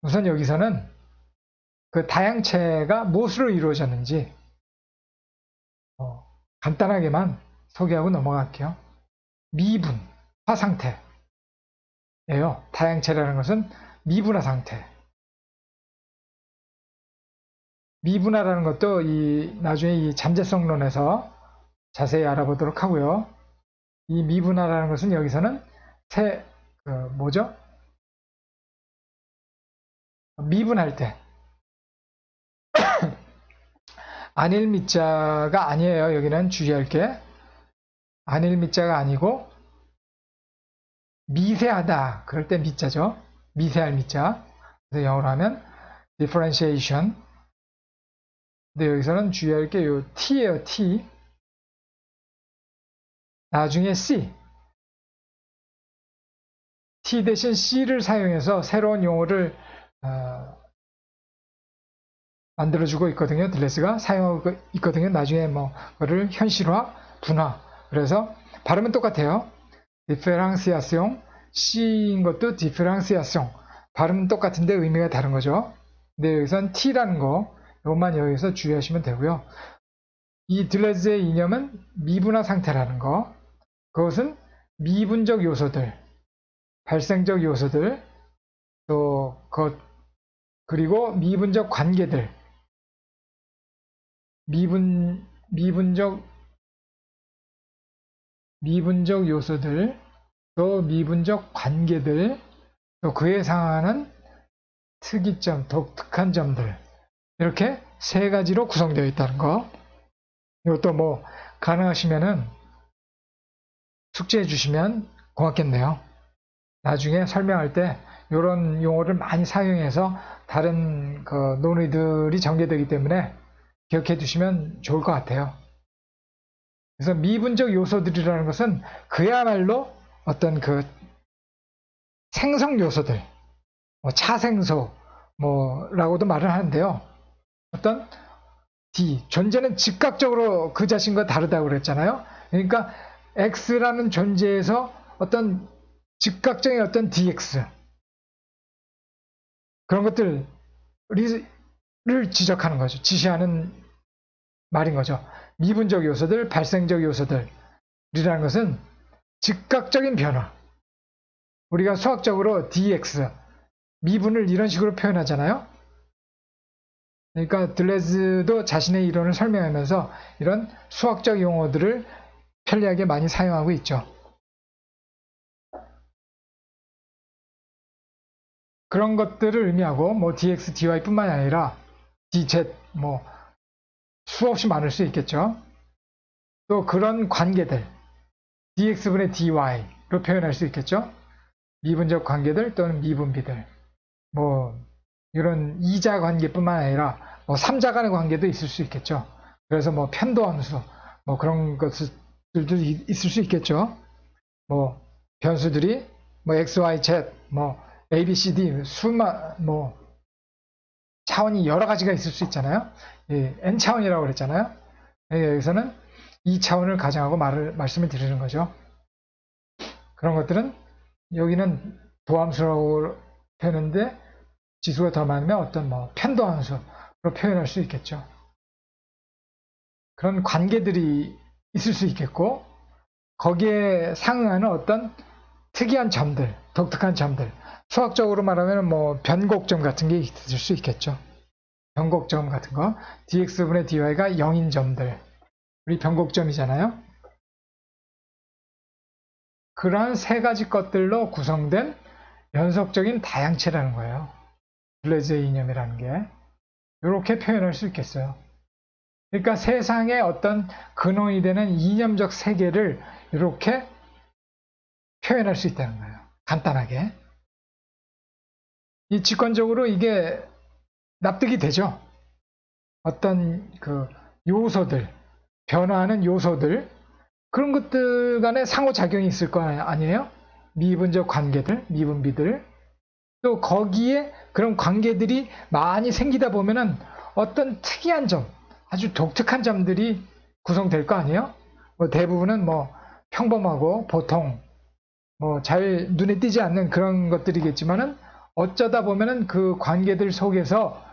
우선 여기서는 그 다양체가 무엇으로 이루어졌는지 간단하게만 소개하고 넘어갈게요. 미분, 화상태예요. 다양체라는 것은 미분화 상태. 미분화라는 것도 나중에 이 잠재성론에서 자세히 알아보도록 하고요. 이 미분화라는 것은 여기서는 미분할 때 안일 미자가 아니에요. 여기는 주의할 게 안일 미자가 아니고 미세하다. 그럴 때 미자죠. 미세할 미자. 그래서 영어로 하면 differentiation. 근데 여기서는 주의할 게 요 t예요. t. 나중에 c. t 대신 c를 사용해서 새로운 용어를 만들어주고 있거든요. 들레스가 사용하고 있거든요. 나중에 그거를 현실화, 분화. 그래서 발음은 똑같아요. 디페랑시아용, C인 것도 디페랑시아용. 발음은 똑같은데 의미가 다른 거죠. 근데 여기선 T라는 거, 이것만 여기서 주의하시면 되고요. 이 들레즈의 이념은 미분화 상태라는 거. 그것은 미분적 요소들, 발생적 요소들, 그리고 미분적 관계들, 미분적 요소들, 또 미분적 관계들, 또 그에 상하는 특이점, 독특한 점들, 이렇게 세 가지로 구성되어 있다는 거. 이것도 가능하시면은 숙지해 주시면 고맙겠네요. 나중에 설명할 때 이런 용어를 많이 사용해서 다른 논의들이 전개되기 때문에 기억해 두시면 좋을 것 같아요. 그래서 미분적 요소들이라는 것은 그야말로 어떤 생성 요소들, 차생소, 라고도 말을 하는데요. 어떤 D, 존재는 즉각적으로 그 자신과 다르다고 그랬잖아요. 그러니까 X라는 존재에서 어떤 즉각적인 어떤 DX, 그런 것들을 지적하는 거죠. 지시하는 말인 거죠. 미분적 요소들, 발생적 요소들이라는 것은 즉각적인 변화. 우리가 수학적으로 DX, 미분을 이런 식으로 표현하잖아요. 그러니까 들레즈도 자신의 이론을 설명하면서 이런 수학적 용어들을 편리하게 많이 사용하고 있죠. 그런 것들을 의미하고 dx, dy뿐만 아니라 dz 수없이 많을 수 있겠죠. 또 그런 관계들 dx분의 dy로 표현할 수 있겠죠. 미분적 관계들 또는 미분비들 이런 이자 관계뿐만 아니라 삼자 간의 관계도 있을 수 있겠죠. 그래서 편도함수 그런 것들도 있을 수 있겠죠. 변수들이 x, y, z a, b, c, d 차원이 여러 가지가 있을 수 있잖아요. n 차원이라고 그랬잖아요. 여기서는 2차원을 가정하고 말씀을 드리는 거죠. 그런 것들은 여기는 도함수라고 표현했는데 지수가 더 많으면 어떤 편도함수로 표현할 수 있겠죠. 그런 관계들이 있을 수 있겠고 거기에 상응하는 어떤 특이한 점들, 독특한 점들, 수학적으로 말하면 변곡점 같은 게 있을 수 있겠죠. 변곡점 같은 거, dx분의 dy가 0인 점들, 우리 변곡점이잖아요. 그러한 세 가지 것들로 구성된 연속적인 다양체라는 거예요. 들레즈의 이념이라는 게. 이렇게 표현할 수 있겠어요. 그러니까 세상의 어떤 근원이 되는 이념적 세계를 이렇게 표현할 수 있다는 거예요. 간단하게. 이 직관적으로 이게 납득이 되죠. 어떤 그 요소들, 변화하는 요소들, 그런 것들 간에 상호작용이 있을 거 아니에요? 미분적 관계들, 미분비들. 또 거기에 그런 관계들이 많이 생기다 보면은 어떤 특이한 점, 아주 독특한 점들이 구성될 거 아니에요? 대부분은 평범하고 보통 잘 눈에 띄지 않는 그런 것들이겠지만은 어쩌다 보면은 그 관계들 속에서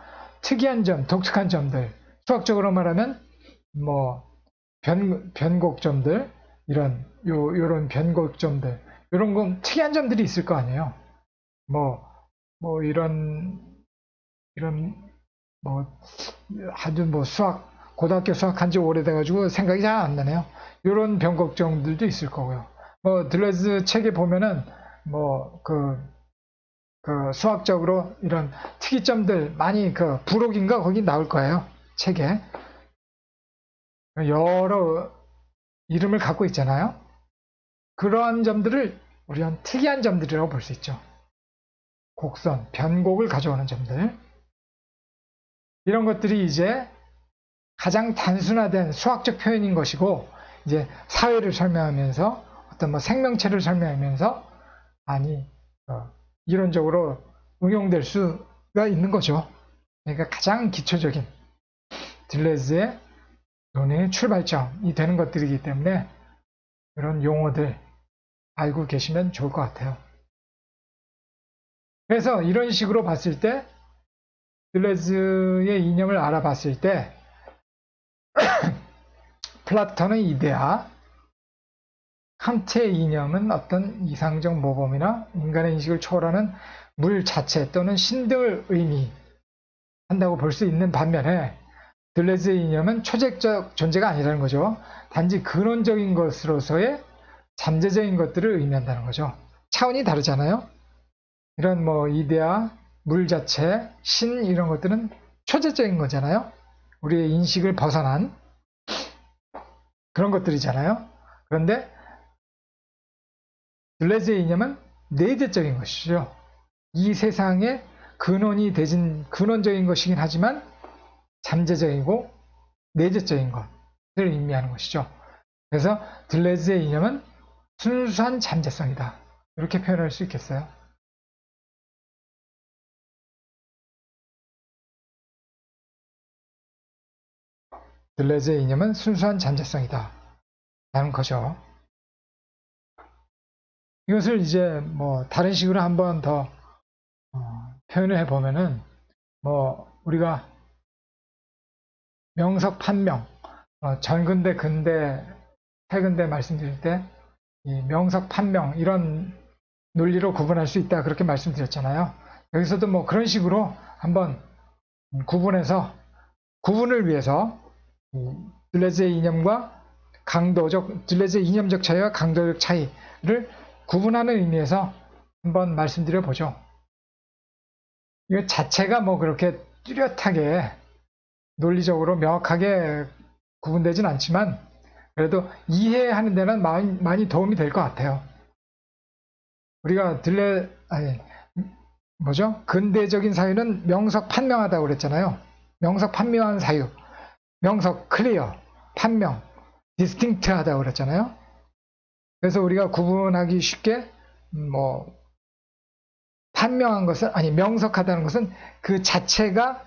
특이한 점, 독특한 점들, 수학적으로 말하면 변곡점들, 요런 변곡점들, 요런 건 특이한 점들이 있을 거 아니에요. 아주 고등학교 수학한 지 오래돼가지고 생각이 잘 안 나네요. 요런 변곡점들도 있을 거고요. 들레즈 책에 보면은 그 수학적으로 이런 특이점들 많이 부록인가 거기 나올 거예요. 책에. 여러 이름을 갖고 있잖아요. 그러한 점들을 우리는 특이한 점들이라고 볼 수 있죠. 곡선, 변곡을 가져오는 점들. 이런 것들이 이제 가장 단순화된 수학적 표현인 것이고, 이제 사회를 설명하면서 어떤 생명체를 설명하면서 이론적으로 응용될 수가 있는 거죠. 그러니까 가장 기초적인 들레즈의 논의의 출발점이 되는 것들이기 때문에 이런 용어들 알고 계시면 좋을 것 같아요. 그래서 이런 식으로 봤을 때 들레즈의 이념을 알아봤을 때 플라톤의 이데아, 칸트의 이념은 어떤 이상적 모범이나 인간의 인식을 초월하는 물 자체 또는 신 등을 의미한다고 볼 수 있는 반면에 들레즈의 이념은 초재적 존재가 아니라는 거죠. 단지 근원적인 것으로서의 잠재적인 것들을 의미한다는 거죠. 차원이 다르잖아요. 이런 이데아, 물 자체, 신 이런 것들은 초재적인 거잖아요. 우리의 인식을 벗어난 그런 것들이잖아요. 그런데 들레즈의 이념은 내재적인 것이죠. 이 세상의 근원이 되진 근원적인 것이긴 하지만 잠재적이고 내재적인 것을 의미하는 것이죠. 그래서 들레즈의 이념은 순수한 잠재성이다. 이렇게 표현할 수 있겠어요. 들레즈의 이념은 순수한 잠재성이다 라는 거죠. 이것을 이제 뭐 다른 식으로 한번 더 표현을 해보면은 우리가 명석 판명, 전근대, 근대, 최근대 말씀드릴 때 이 명석 판명 이런 논리로 구분할 수 있다 그렇게 말씀드렸잖아요. 여기서도 뭐 그런 식으로 한번 구분해서 구분을 위해서 들레즈의 이념과 들레즈의 이념적 차이와 강도적 차이를 구분하는 의미에서 한번 말씀드려 보죠. 이거 자체가 뭐 그렇게 뚜렷하게 논리적으로 명확하게 구분되진 않지만 그래도 이해하는 데는 많이 도움이 될 것 같아요. 우리가 근대적인 사유는 명석 판명하다고 그랬잖아요. 명석 판명한 사유, 명석 클리어, 판명, 디스팅트 하다고 그랬잖아요. 그래서 우리가 구분하기 쉽게 판명한 것은 명석하다는 것은 그 자체가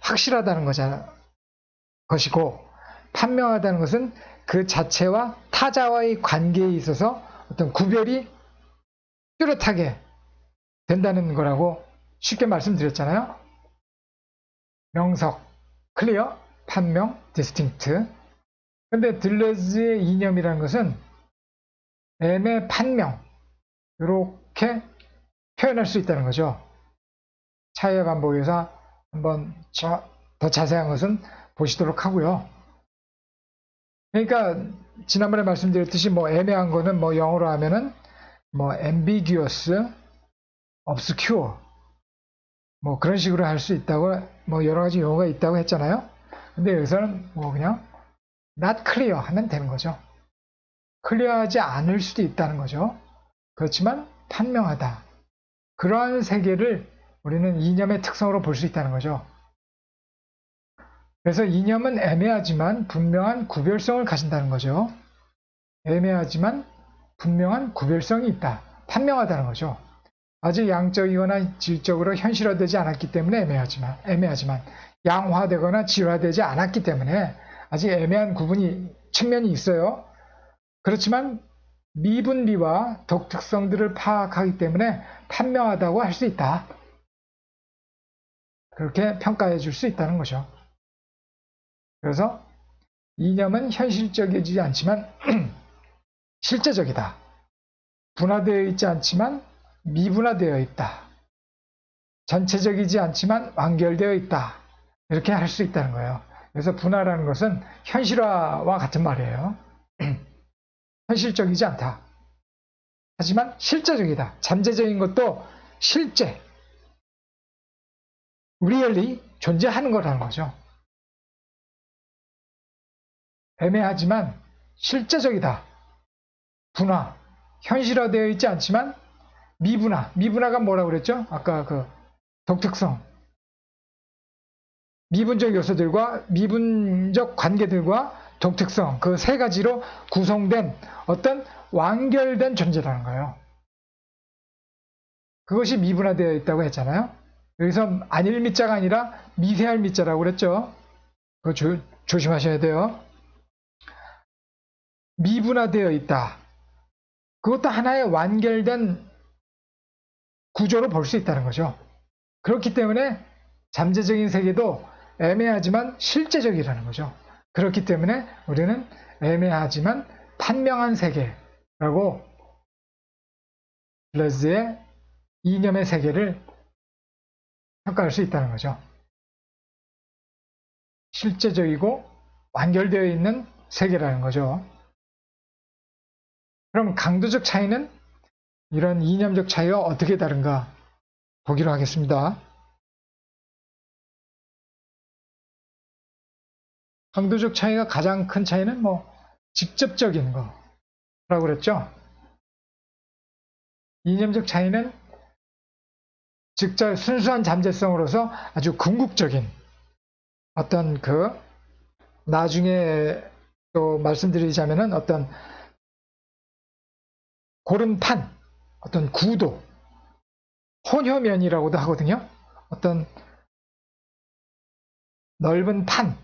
확실하다는 것이고 판명하다는 것은 그 자체와 타자와의 관계에 있어서 어떤 구별이 뚜렷하게 된다는 거라고 쉽게 말씀드렸잖아요. 명석, 클리어, 판명, 디스팅트. 근데 들레즈의 이념이라는 것은 애매, 판명 이렇게 표현할 수 있다는 거죠. 차이의 반복에서 한번 더 자세한 것은 보시도록 하고요. 그러니까 지난번에 말씀드렸듯이 애매한 거는 영어로 하면은 ambiguous, obscure 그런 식으로 할 수 있다고 여러 가지 용어가 있다고 했잖아요. 근데 여기서는 그냥 not clear 하면 되는 거죠. 클리어하지 않을 수도 있다는 거죠. 그렇지만 판명하다. 그러한 세계를 우리는 이념의 특성으로 볼 수 있다는 거죠. 그래서 이념은 애매하지만 분명한 구별성을 가진다는 거죠. 애매하지만 분명한 구별성이 있다. 판명하다는 거죠. 아직 양적이거나 질적으로 현실화되지 않았기 때문에 애매하지만 양화되거나 질화되지 않았기 때문에 아직 애매한 측면이 있어요. 그렇지만 미분비와 독특성들을 파악하기 때문에 판명하다고 할 수 있다. 그렇게 평가해 줄 수 있다는 거죠. 그래서 이념은 현실적이지 않지만 실제적이다. 분화되어 있지 않지만 미분화되어 있다. 전체적이지 않지만 완결되어 있다. 이렇게 할 수 있다는 거예요. 그래서 분화라는 것은 현실화와 같은 말이에요. 현실적이지 않다. 하지만 실제적이다. 잠재적인 것도 실제, 리얼리 존재하는 거라는 거죠. 애매하지만 실제적이다. 분화, 현실화되어 있지 않지만 미분화가 뭐라고 그랬죠? 아까 그 독특성, 미분적 요소들과 미분적 관계들과 독특성, 그 세 가지로 구성된 어떤 완결된 존재라는 거예요. 그것이 미분화되어 있다고 했잖아요. 여기서 안일 미자가 아니라 미세할 미자라고 그랬죠. 그거 조심하셔야 돼요. 미분화되어 있다. 그것도 하나의 완결된 구조로 볼 수 있다는 거죠. 그렇기 때문에 잠재적인 세계도 애매하지만 실제적이라는 거죠. 그렇기 때문에 우리는 애매하지만 판명한 세계라고 들레즈의 이념의 세계를 평가할 수 있다는 거죠. 실제적이고 완결되어 있는 세계라는 거죠. 그럼 강도적 차이는 이런 이념적 차이와 어떻게 다른가 보기로 하겠습니다. 강도적 차이가 가장 큰 차이는 직접적인 거라고 그랬죠. 이념적 차이는 순수한 잠재성으로서 아주 궁극적인 어떤 나중에 또 말씀드리자면은 어떤 고른 판, 어떤 구도, 혼효면이라고도 하거든요. 어떤 넓은 판,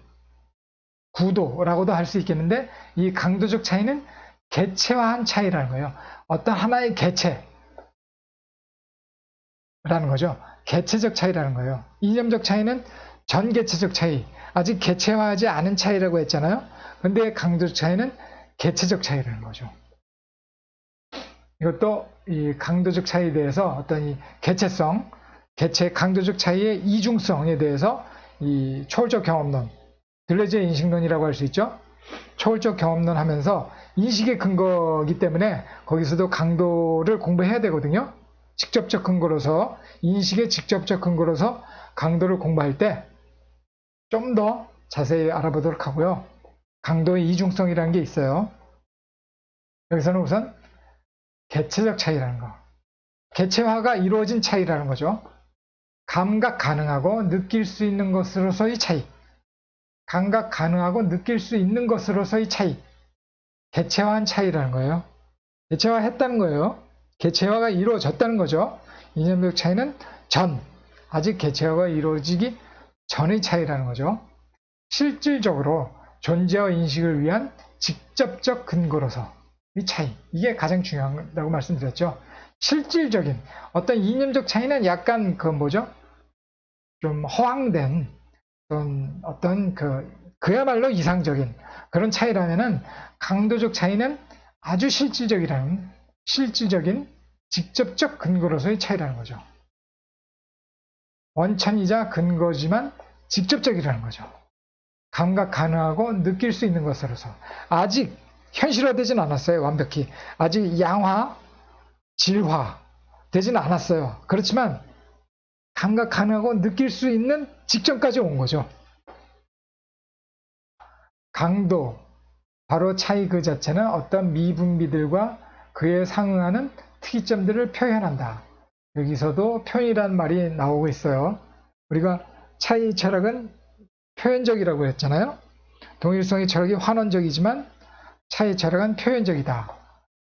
구도라고도 할 수 있겠는데, 이 강도적 차이는 개체화한 차이라는 거예요. 어떤 하나의 개체라는 거죠. 개체적 차이라는 거예요. 이념적 차이는 전개체적 차이, 아직 개체화하지 않은 차이라고 했잖아요. 근데 강도적 차이는 개체적 차이라는 거죠. 이것도 이 강도적 차이에 대해서 어떤 이 개체성, 강도적 차이의 이중성에 대해서 이 초월적 경험론, 들레즈의 인식론이라고 할 수 있죠. 초월적 경험론 하면서 인식의 근거이기 때문에 거기서도 강도를 공부해야 되거든요. 직접적 근거로서, 인식의 직접적 근거로서 강도를 공부할 때 좀 더 자세히 알아보도록 하고요. 강도의 이중성이라는 게 있어요. 여기서는 우선 개체적 차이라는 거, 개체화가 이루어진 차이라는 거죠. 감각 가능하고 느낄 수 있는 것으로서의 차이, 감각 가능하고 느낄 수 있는 것으로서의 차이, 개체화한 차이라는 거예요. 개체화했다는 거예요. 개체화가 이루어졌다는 거죠. 이념적 차이는 아직 개체화가 이루어지기 전의 차이라는 거죠. 실질적으로 존재와 인식을 위한 직접적 근거로서 이 차이, 이게 가장 중요하다고 말씀드렸죠. 실질적인 어떤 이념적 차이는 약간 좀 허황된 어떤 그야말로 이상적인 그런 차이라면은, 강도적 차이는 아주 실질적인 직접적 근거로서의 차이라는 거죠. 원천이자 근거지만 직접적이라는 거죠. 감각 가능하고 느낄 수 있는 것으로서. 아직 현실화되진 않았어요. 완벽히. 아직 양화, 질화 되진 않았어요. 그렇지만 감각 가능하고 느낄 수 있는 직전까지 온 거죠. 강도, 바로 차이 그 자체는 어떤 미분비들과 그에 상응하는 특이점들을 표현한다. 여기서도 표현이라는 말이 나오고 있어요. 우리가 차이 철학은 표현적이라고 했잖아요. 동일성의 철학이 환원적이지만 차이 철학은 표현적이다.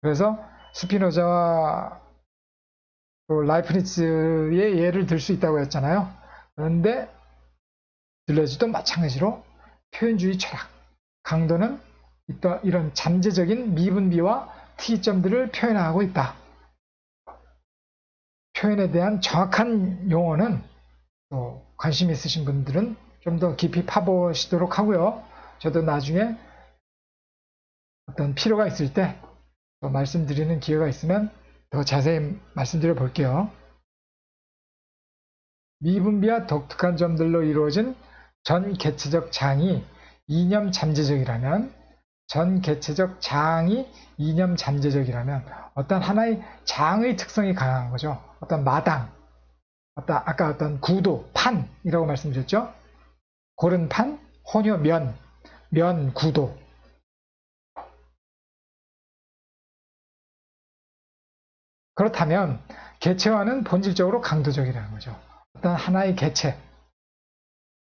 그래서 스피노자와 라이프니츠의 예를 들 수 있다고 했잖아요. 그런데 들레즈도 마찬가지로 표현주의 철학, 강도는 이런 잠재적인 미분비와 특이점들을 표현하고 있다. 표현에 대한 정확한 용어는 또 관심 있으신 분들은 좀 더 깊이 파보시도록 하고요. 저도 나중에 어떤 필요가 있을 때 또 말씀드리는 기회가 있으면 더 자세히 말씀드려 볼게요. 미분비와 독특한 점들로 이루어진 전 개체적 장이 이념 잠재적이라면, 어떤 하나의 장의 특성이 강한 거죠. 어떤 마당, 아까 어떤 구도, 판이라고 말씀드렸죠. 고른 판, 혼효, 면, 구도. 그렇다면 개체화는 본질적으로 강도적이라는 거죠. 어떤 하나의 개체,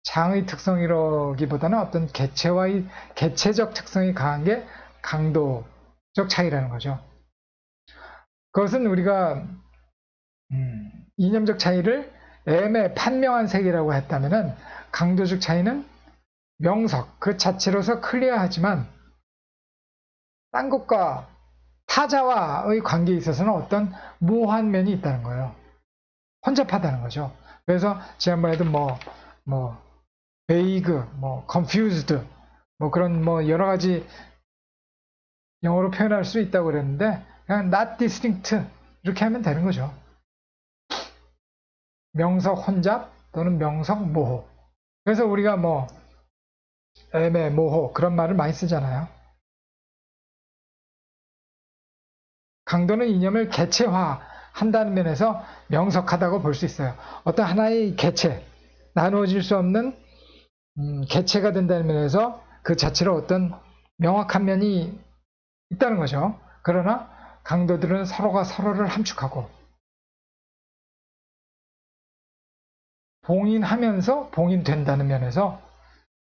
장의 특성이라기보다는 어떤 개체적 특성이 강한 게 강도적 차이라는 거죠. 그것은 우리가 이념적 차이를 판명한 세계라고 했다면은, 강도적 차이는 명석 그 자체로서 클리어하지만 딴 것과 타자와의 관계에 있어서는 어떤 모호한 면이 있다는 거예요. 혼잡하다는 거죠. 그래서 지난번에도 vague, confused, 그런 여러 가지 영어로 표현할 수 있다고 그랬는데, 그냥 not distinct 이렇게 하면 되는 거죠. 명석 혼잡 또는 명석 모호. 그래서 우리가 애매, 모호 그런 말을 많이 쓰잖아요. 강도는 이념을 개체화한다는 면에서 명석하다고 볼 수 있어요. 어떤 하나의 개체, 나누어질 수 없는 개체가 된다는 면에서 그 자체로 어떤 명확한 면이 있다는 거죠. 그러나 강도들은 서로가 서로를 함축하고 봉인하면서 봉인된다는 면에서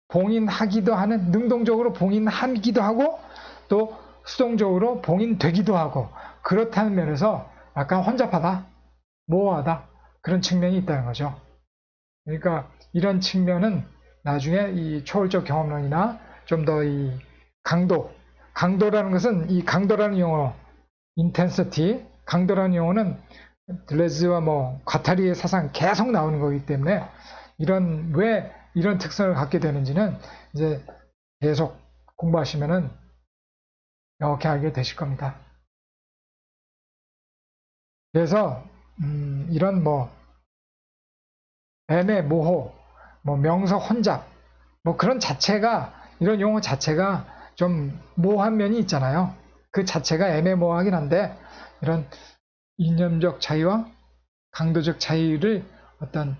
봉인하기도 하는, 능동적으로 봉인하기도 하고 또 수동적으로 봉인되기도 하고, 그렇다는 면에서 약간 혼잡하다, 모호하다, 그런 측면이 있다는 거죠. 그러니까 이런 측면은 나중에 이 초월적 경험론이나 좀 더 이 강도라는 것은 이 강도라는 용어, intensity, 강도라는 용어는 들레즈와 뭐 과타리의 사상 계속 나오는 거기 때문에 왜 이런 특성을 갖게 되는지는 이제 계속 공부하시면은 명확히 알게 되실 겁니다. 그래서 이런 뭐 애매모호, 뭐 명석 혼잡, 뭐 그런 자체가 이런 용어 자체가 좀 모호한 면이 있잖아요. 그 자체가 애매모호하긴 한데 이런 이념적 차이와 강도적 차이를 어떤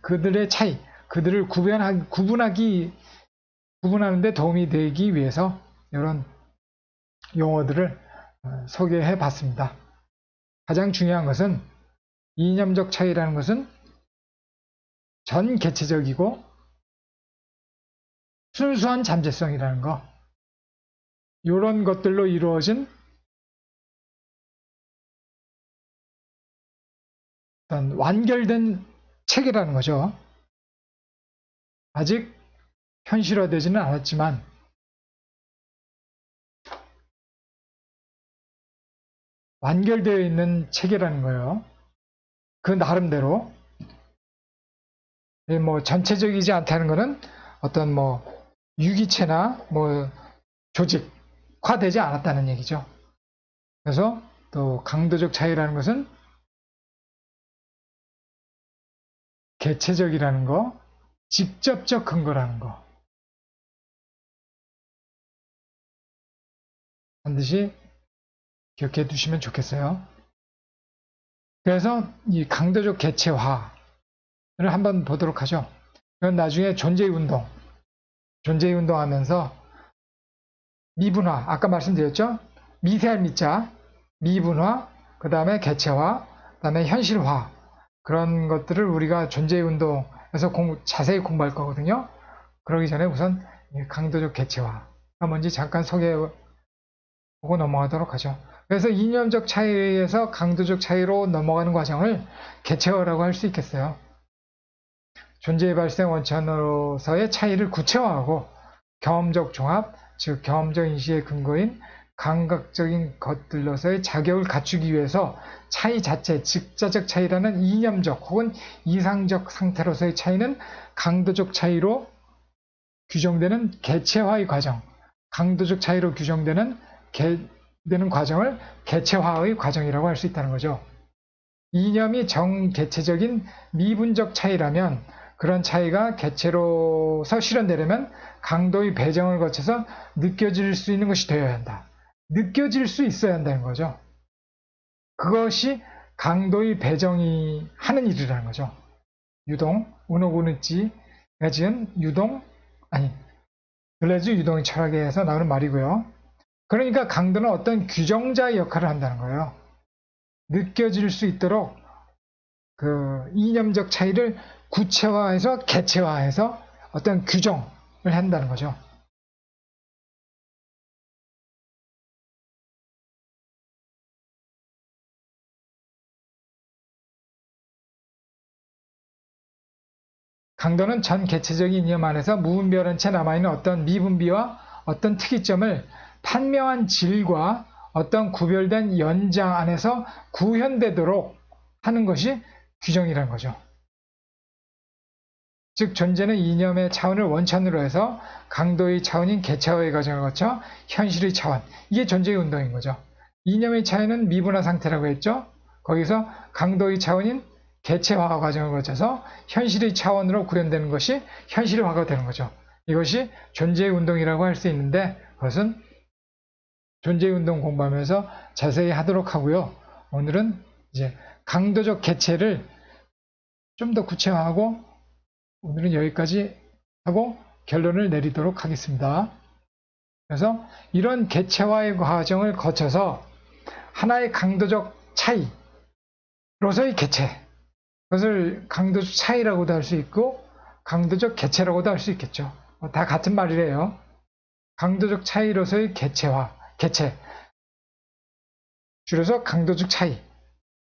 그들의 차이, 그들을 구분하는데 도움이 되기 위해서 이런 용어들을 소개해 봤습니다. 가장 중요한 것은 이념적 차이라는 것은 전 개체적이고 순수한 잠재성이라는 거, 이런 것들로 이루어진 어떤 완결된 체계라는 거죠. 아직 현실화되지는 않았지만 완결되어 있는 체계라는 거예요. 그 나름대로 뭐 전체적이지 않다는 것은 어떤 뭐 유기체나 뭐 조직화되지 않았다는 얘기죠. 그래서 또 강도적 차이라는 것은 개체적이라는 거, 직접적 근거라는 거 반드시 기억해 두시면 좋겠어요. 그래서 이 강도적 개체화를 한번 보도록 하죠. 그건 나중에 존재의 운동 하면서 미분화, 아까 말씀드렸죠? 미세할 미자, 미분화, 그 다음에 개체화, 그 다음에 현실화, 그런 것들을 우리가 존재의 운동에서 자세히 공부할 거거든요. 그러기 전에 우선 강도적 개체화가 뭔지 잠깐 소개해보고 넘어가도록 하죠. 그래서 이념적 차이에서 강도적 차이로 넘어가는 과정을 개체화라고 할 수 있겠어요. 존재의 발생 원천으로서의 차이를 구체화하고 경험적 종합, 즉 경험적 인식의 근거인 감각적인 것들로서의 자격을 갖추기 위해서 차이 자체, 직자적 차이라는 이념적 혹은 이상적 상태로서의 차이는 강도적 차이로 규정되는 개체화의 과정, 강도적 차이로 규정되는 과정을 개체화의 과정이라고 할 수 있다는 거죠. 이념이 정개체적인 미분적 차이라면 그런 차이가 개체로서 실현되려면 강도의 배정을 거쳐서 느껴질 수 있는 것이 되어야 한다. 느껴질 수 있어야 한다는 거죠. 그것이 강도의 배정이 하는 일이라는 거죠. 유동, 우노구느찌가 지은 들레즈 유동의 철학에서 나오는 말이고요. 그러니까 강도는 어떤 규정자의 역할을 한다는 거예요. 느껴질 수 있도록 그 이념적 차이를 구체화해서 개체화해서 어떤 규정을 한다는 거죠. 강도는 전 개체적인 이념 안에서 무분별한 채 남아있는 어떤 미분비와 어떤 특이점을 판명한 질과 어떤 구별된 연장 안에서 구현되도록 하는 것이 규정이라는 거죠. 즉 존재는 이념의 차원을 원천으로 해서 강도의 차원인 개체화의 과정을 거쳐 현실의 차원, 이게 존재의 운동인 거죠. 이념의 차이는 미분화 상태라고 했죠. 거기서 강도의 차원인 개체화 과정을 거쳐서 현실의 차원으로 구현되는 것이 현실화가 되는 거죠. 이것이 존재의 운동이라고 할 수 있는데 그것은 존재의 운동 공부하면서 자세히 하도록 하고요. 오늘은 이제 강도적 개체를 좀 더 구체화하고 오늘은 여기까지 하고 결론을 내리도록 하겠습니다. 그래서 이런 개체화의 과정을 거쳐서 하나의 강도적 차이로서의 개체, 그것을 강도적 차이라고도 할 수 있고 강도적 개체라고도 할 수 있겠죠. 다 같은 말이래요. 강도적 차이로서의 개체, 줄여서 강도적 차이,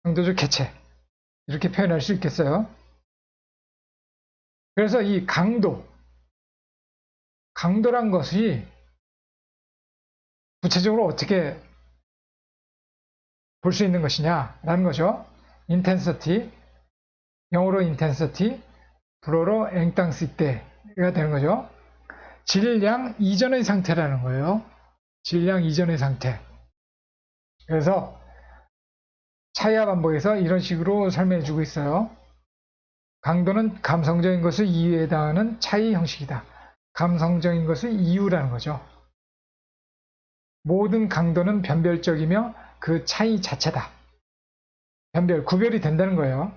강도적 개체 이렇게 표현할 수 있겠어요. 그래서 이 강도, 강도란 것이 구체적으로 어떻게 볼 수 있는 것이냐라는 거죠. intensity, 영어로 intensity, 불어로 eng당시대가 되는 거죠. 질량 이전의 상태라는 거예요. 질량 이전의 상태. 그래서 차이와 반복에서 이런 식으로 설명해 주고 있어요. 강도는 감성적인 것을 이유에 해당하는 차이 형식이다. 감성적인 것을 이유라는 거죠. 모든 강도는 변별적이며 그 차이 자체다. 구별이 된다는 거예요.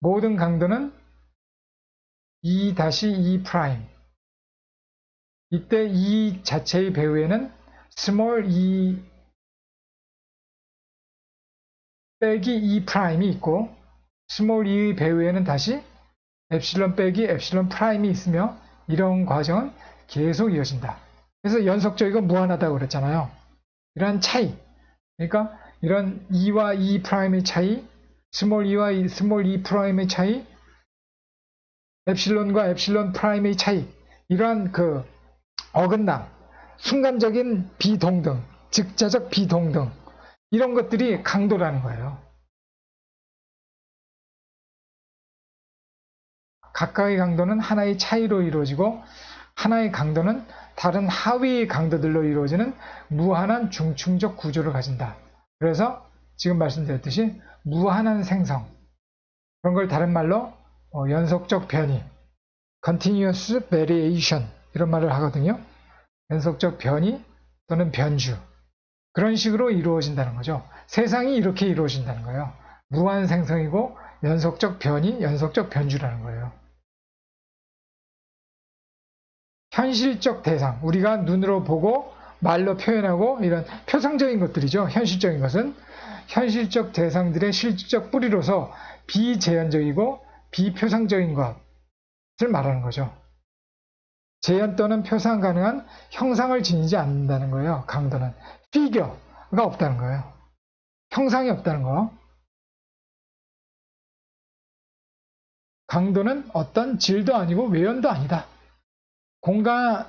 모든 강도는 E-E'. 이때 E 자체의 배후에는 small e 빼기 E'이 있고 small e의 배후에는 다시 엡실론 빼기 엡실론 프라임이 있으며 이런 과정은 계속 이어진다. 그래서 연속적이고 무한하다고 그랬잖아요. 이런 차이, 그러니까 이런 E와 E'의 차이, 스몰 E와 스몰 E'의 차이, 엡실론과 엡실론 프라임의 차이, 이러한 그 어긋남, 순간적인 비동등, 즉자적 비동등, 이런 것들이 강도라는 거예요. 각각의 강도는 하나의 차이로 이루어지고 하나의 강도는 다른 하위의 강도들로 이루어지는 무한한 중충적 구조를 가진다. 그래서 지금 말씀드렸듯이 무한한 생성, 그런 걸 다른 말로 연속적 변이, continuous variation 이런 말을 하거든요. 연속적 변이 또는 변주, 그런 식으로 이루어진다는 거죠. 세상이 이렇게 이루어진다는 거예요. 무한 생성이고 연속적 변이, 연속적 변주라는 거예요. 현실적 대상, 우리가 눈으로 보고 말로 표현하고 이런 표상적인 것들이죠. 현실적인 것은 현실적 대상들의 실질적 뿌리로서 비재현적이고 비표상적인 것을 말하는 거죠. 재현 또는 표상 가능한 형상을 지니지 않는다는 거예요. 강도는 피겨가 없다는 거예요. 형상이 없다는 거. 강도는 어떤 질도 아니고 외연도 아니다. 공간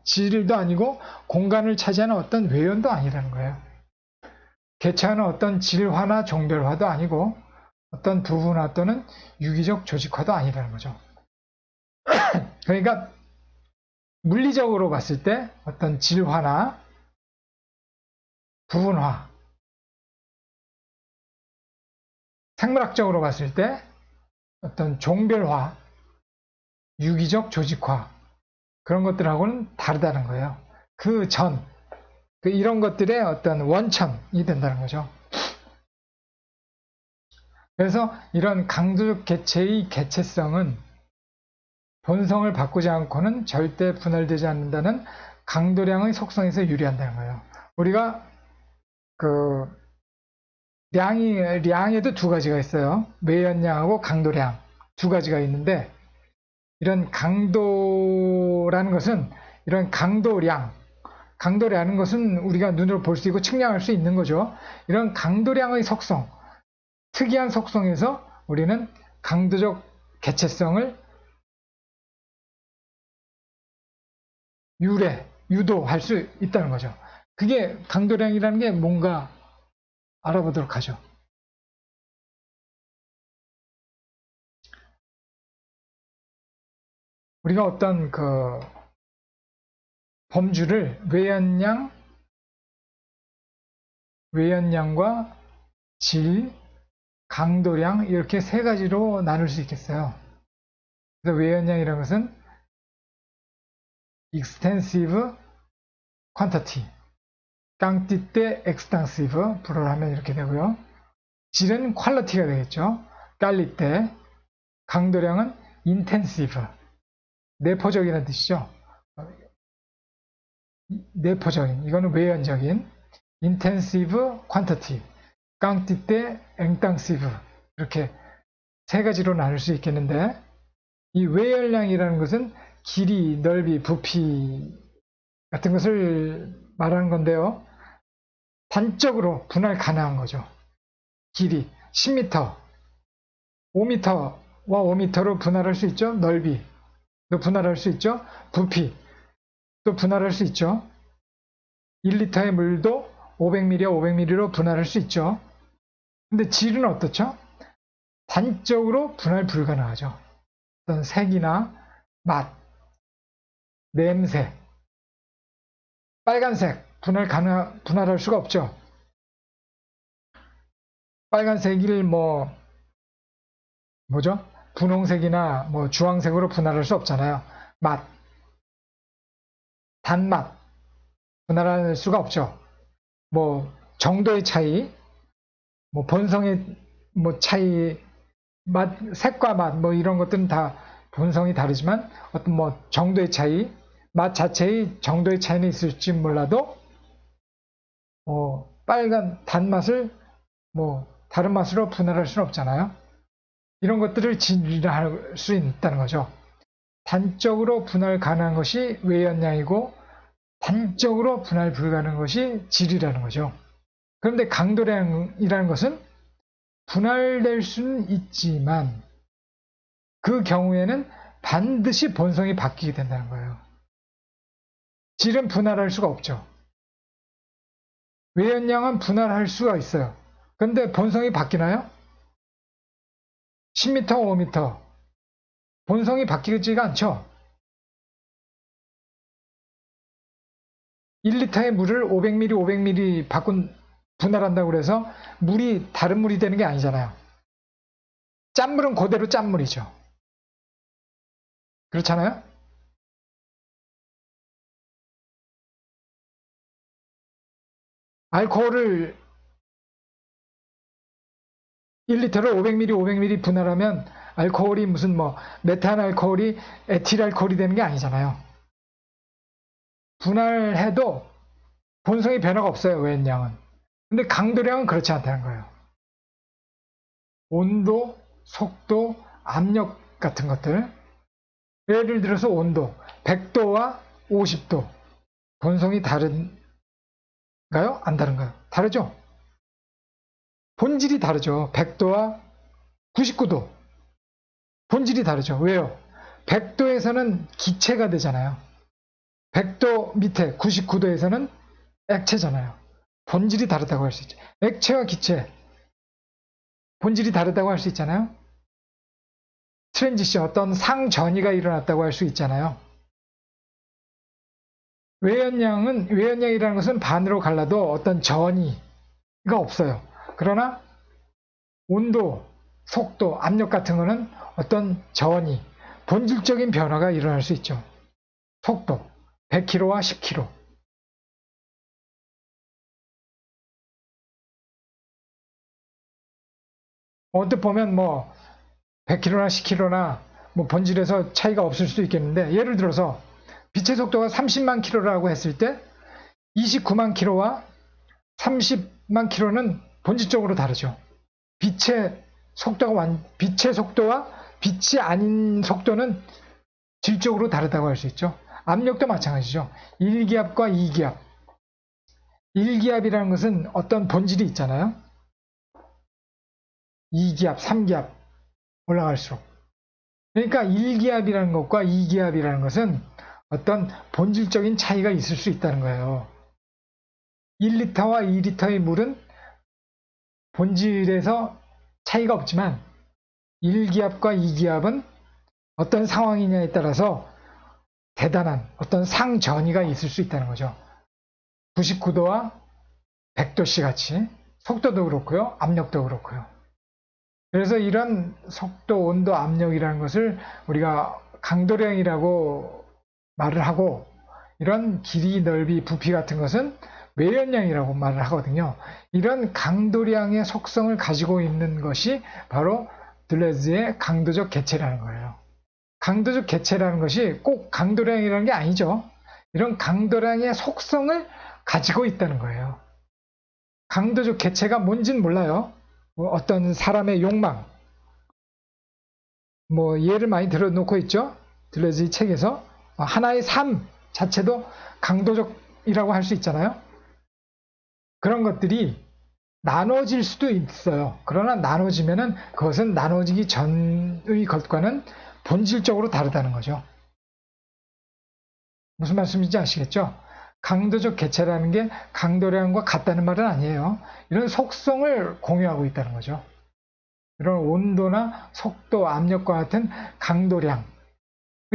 질도 아니고 공간을 차지하는 어떤 외연도 아니라는 거예요. 개체하는 어떤 질화나 종별화도 아니고 어떤 부분화 또는 유기적 조직화도 아니라는 거죠. 그러니까 물리적으로 봤을 때 어떤 질화나 부분화, 생물학적으로 봤을 때 어떤 종별화, 유기적 조직화, 그런 것들하고는 다르다는 거예요. 그 전, 이런 것들의 어떤 원천이 된다는 거죠. 그래서 이런 강도적 개체의 개체성은 본성을 바꾸지 않고는 절대 분할되지 않는다는 강도량의 속성에서 유리한다는 거예요. 우리가 량에도 두 가지가 있어요. 외연량하고 강도량 두 가지가 있는데, 이런 강도라는 것은 이런 강도라는 것은 우리가 눈으로 볼 수 있고 측량할 수 있는 거죠. 이런 강도량의 속성, 특이한 속성에서 우리는 강도적 개체성을 유도할 수 있다는 거죠. 그게 강도량이라는 게 뭔가 알아보도록 하죠. 우리가 어떤 범주를 외연량과 질, 강도량 이렇게 세 가지로 나눌 수 있겠어요. 그래서 외연량이라는 것은 extensive quantity, quantité extensive, 불어로 하면 이렇게 되고요. 질은 quality가 되겠죠. qualité, 강도량은 intensive, 내포적이라는 뜻이죠. 내포적인, 이거는 외연적인, intensive quantity, quantité intensive, 이렇게 세 가지로 나눌 수 있겠는데, 이 외연량이라는 것은 길이, 넓이, 부피 같은 것을 말하는 건데요. 단적으로 분할 가능한 거죠. 길이 10m, 5m와 5m로 분할할 수 있죠. 넓이 또 분할할 수 있죠. 부피 또 분할할 수 있죠. 1리터의 물도 500ml와 500ml로 분할할 수 있죠. 근데 질은 어떻죠? 단적으로 분할 불가능하죠. 어떤 색이나 맛, 냄새, 빨간색 분할할 수가 없죠. 빨간색을 뭐죠? 분홍색이나 주황색으로 분할할 수 없잖아요. 맛, 단맛 분할할 수가 없죠. 정도의 차이, 본성의 차이, 맛, 색과 맛 이런 것들은 다 본성이 다르지만 어떤 정도의 차이, 맛 자체의 정도의 차이는 있을지 몰라도 빨간 단맛을 다른 맛으로 분할할 수는 없잖아요. 이런 것들을 질이라 할 수 있다는 거죠. 단적으로 분할 가능한 것이 외연량이고 단적으로 분할 불가능한 것이 질이라는 거죠. 그런데 강도량이라는 것은 분할될 수는 있지만 그 경우에는 반드시 본성이 바뀌게 된다는 거예요. 질은 분할할 수가 없죠. 외연량은 분할할 수가 있어요. 그런데 본성이 바뀌나요? 10m, 5m 본성이 바뀌지가 않죠. 1리터의 물을 500ml, 500ml 분할한다고 해서 물이 다른 물이 되는 게 아니잖아요. 짠물은 그대로 짠물이죠. 그렇잖아요? 알코올을 1리터를 500ml, 500ml 분할하면 알코올이 무슨 메탄 알코올이 에틸 알코올이 되는 게 아니잖아요. 분할해도 본성의 변화가 없어요. 외연량은. 근데 강도량은 그렇지 않다는 거예요. 온도, 속도, 압력 같은 것들. 예를 들어서 온도, 100도와 50도. 본성이 다른가요? 안 다른가요? 다르죠? 본질이 다르죠. 100도와 99도. 본질이 다르죠. 왜요? 100도에서는 기체가 되잖아요. 100도 밑에 99도에서는 액체잖아요. 본질이 다르다고 할 수 있죠. 액체와 기체. 본질이 다르다고 할 수 있잖아요. 트랜지션, 어떤 상전이가 일어났다고 할 수 있잖아요. 외연량이라는 것은 반으로 갈라도 어떤 전이가 없어요. 그러나 온도, 속도, 압력 같은 거는 어떤 전이, 본질적인 변화가 일어날 수 있죠. 속도, 100km와 10km. 언뜻 보면 100km나 10km나 본질에서 차이가 없을 수도 있겠는데, 예를 들어서 빛의 속도가 30만 km라고 했을 때 29만 km와 30만 km는 본질적으로 다르죠. 빛의 속도와 빛이 아닌 속도는 질적으로 다르다고 할 수 있죠. 압력도 마찬가지죠. 1기압과 2기압. 1기압이라는 것은 어떤 본질이 있잖아요. 2기압, 3기압 올라갈수록. 그러니까 1기압이라는 것과 2기압이라는 것은 어떤 본질적인 차이가 있을 수 있다는 거예요. 1리터와 2리터의 물은 본질에서 차이가 없지만 1기압과 2기압은 어떤 상황이냐에 따라서 대단한 어떤 상전이가 있을 수 있다는 거죠. 99도와 100도씨 같이 속도도 그렇고요. 압력도 그렇고요. 그래서 이런 속도, 온도, 압력이라는 것을 우리가 강도량이라고 말을 하고, 이런 길이, 넓이, 부피 같은 것은 외연량이라고 말을 하거든요. 이런 강도량의 속성을 가지고 있는 것이 바로 들레즈의 강도적 개체라는 거예요. 강도적 개체라는 것이 꼭 강도량이라는 게 아니죠. 이런 강도량의 속성을 가지고 있다는 거예요. 강도적 개체가 뭔지는 몰라요. 어떤 사람의 욕망, 예를 많이 들어놓고 있죠. 들레즈의 책에서 하나의 삶 자체도 강도적이라고 할 수 있잖아요. 그런 것들이 나눠질 수도 있어요. 그러나 나눠지면은 그것은 나눠지기 전의 것과는 본질적으로 다르다는 거죠. 무슨 말씀인지 아시겠죠? 강도적 개체라는 게 강도량과 같다는 말은 아니에요. 이런 속성을 공유하고 있다는 거죠. 이런 온도나 속도, 압력과 같은 강도량의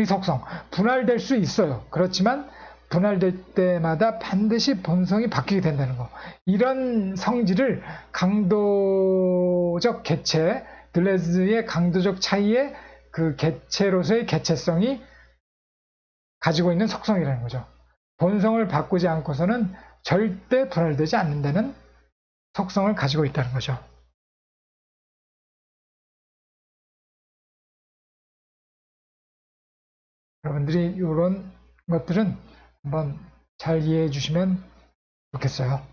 속성, 분할될 수 있어요. 그렇지만 분할될 때마다 반드시 본성이 바뀌게 된다는 거. 이런 성질을 강도적 개체, 들레즈의 강도적 차이의 그 개체로서의 개체성이 가지고 있는 속성이라는 거죠. 본성을 바꾸지 않고서는 절대 분할되지 않는다는 속성을 가지고 있다는 거죠. 여러분들이 이런 것들은 한번 잘 이해해 주시면 좋겠어요.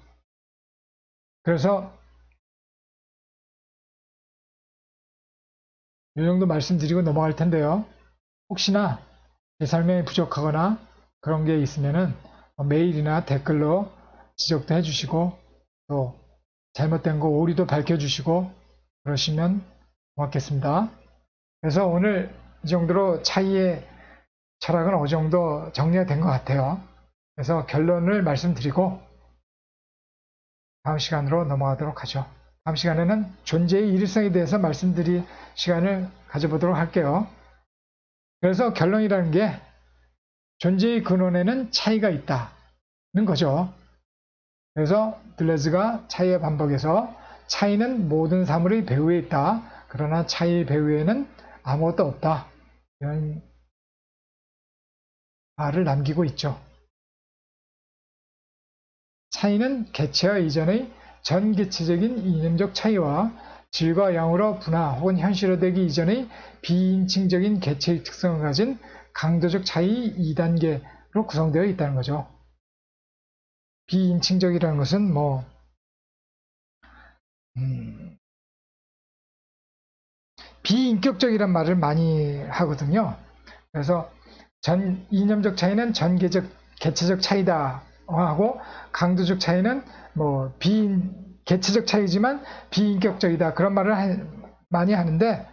그래서 이 정도 말씀드리고 넘어갈 텐데요. 혹시나 제 설명이 부족하거나 그런 게 있으면은 메일이나 댓글로 지적도 해주시고 또 잘못된 거 오류도 밝혀주시고 그러시면 고맙겠습니다. 그래서 오늘 이 정도로 차이의 철학은 어느 정도 정리가 된 것 같아요. 그래서 결론을 말씀드리고 다음 시간으로 넘어가도록 하죠. 다음 시간에는 존재의 일일성에 대해서 말씀드릴 시간을 가져보도록 할게요. 그래서 결론이라는 게 존재의 근원에는 차이가 있다는 거죠. 그래서 들레즈가 차이의 반복에서 차이는 모든 사물의 배후에 있다. 그러나 차이의 배후에는 아무것도 없다. 이런 말을 남기고 있죠. 차이는 개체와 이전의 전개체적인 이념적 차이와 질과 양으로 분화 혹은 현실화되기 이전의 비인칭적인 개체의 특성을 가진 강도적 차이 2단계로 구성되어 있다는 거죠. 비인칭적이라는 것은 비인격적이란 말을 많이 하거든요. 그래서 전 이념적 차이는 전개적 개체적 차이다 하고 강도적 차이는 개체적 차이지만 비인격적이다 그런 말을 많이 하는데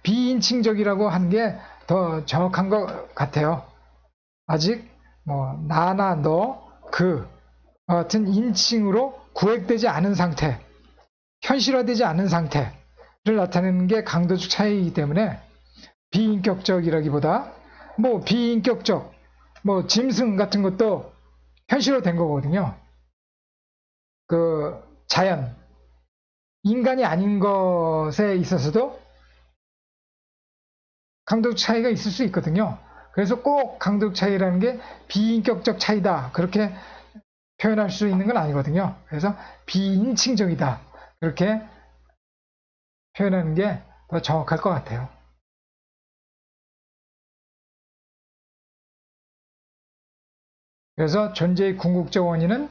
비인칭적이라고 하는 게 더 정확한 것 같아요. 아직 나나 너, 그 같은 인칭으로 구획되지 않은 상태, 현실화되지 않은 상태를 나타내는 게 강도적 차이이기 때문에 비인격적이라기보다 비인격적 짐승 같은 것도 현실화된 거거든요. 그 자연, 인간이 아닌 것에 있어서도 강도적 차이가 있을 수 있거든요. 그래서 꼭 강도적 차이라는 게 비인격적 차이다 그렇게 표현할 수 있는 건 아니거든요. 그래서 비인칭적이다 그렇게 표현하는 게 더 정확할 것 같아요. 그래서 존재의 궁극적 원인은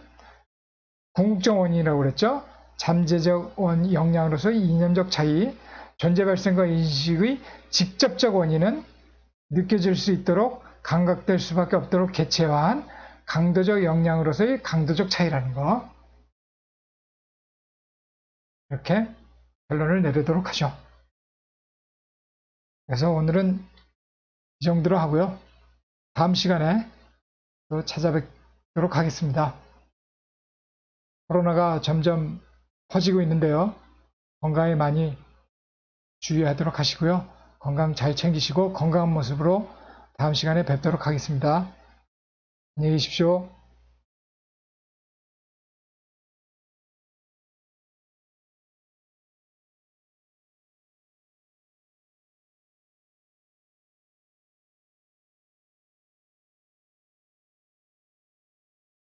궁극적 원인이라고 그랬죠. 잠재적 역량으로서의 이념적 차이, 존재 발생과 인식의 직접적 원인은 느껴질 수 있도록 감각될 수밖에 없도록 개체화한 강도적 역량으로서의 강도적 차이라는 거. 이렇게 결론을 내리도록 하죠. 그래서 오늘은 이 정도로 하고요. 다음 시간에 또 찾아뵙도록 하겠습니다. 코로나가 점점 퍼지고 있는데요. 건강에 많이 주의하도록 하시고요. 건강 잘 챙기시고 건강한 모습으로 다음 시간에 뵙도록 하겠습니다. 안녕히 계십시오.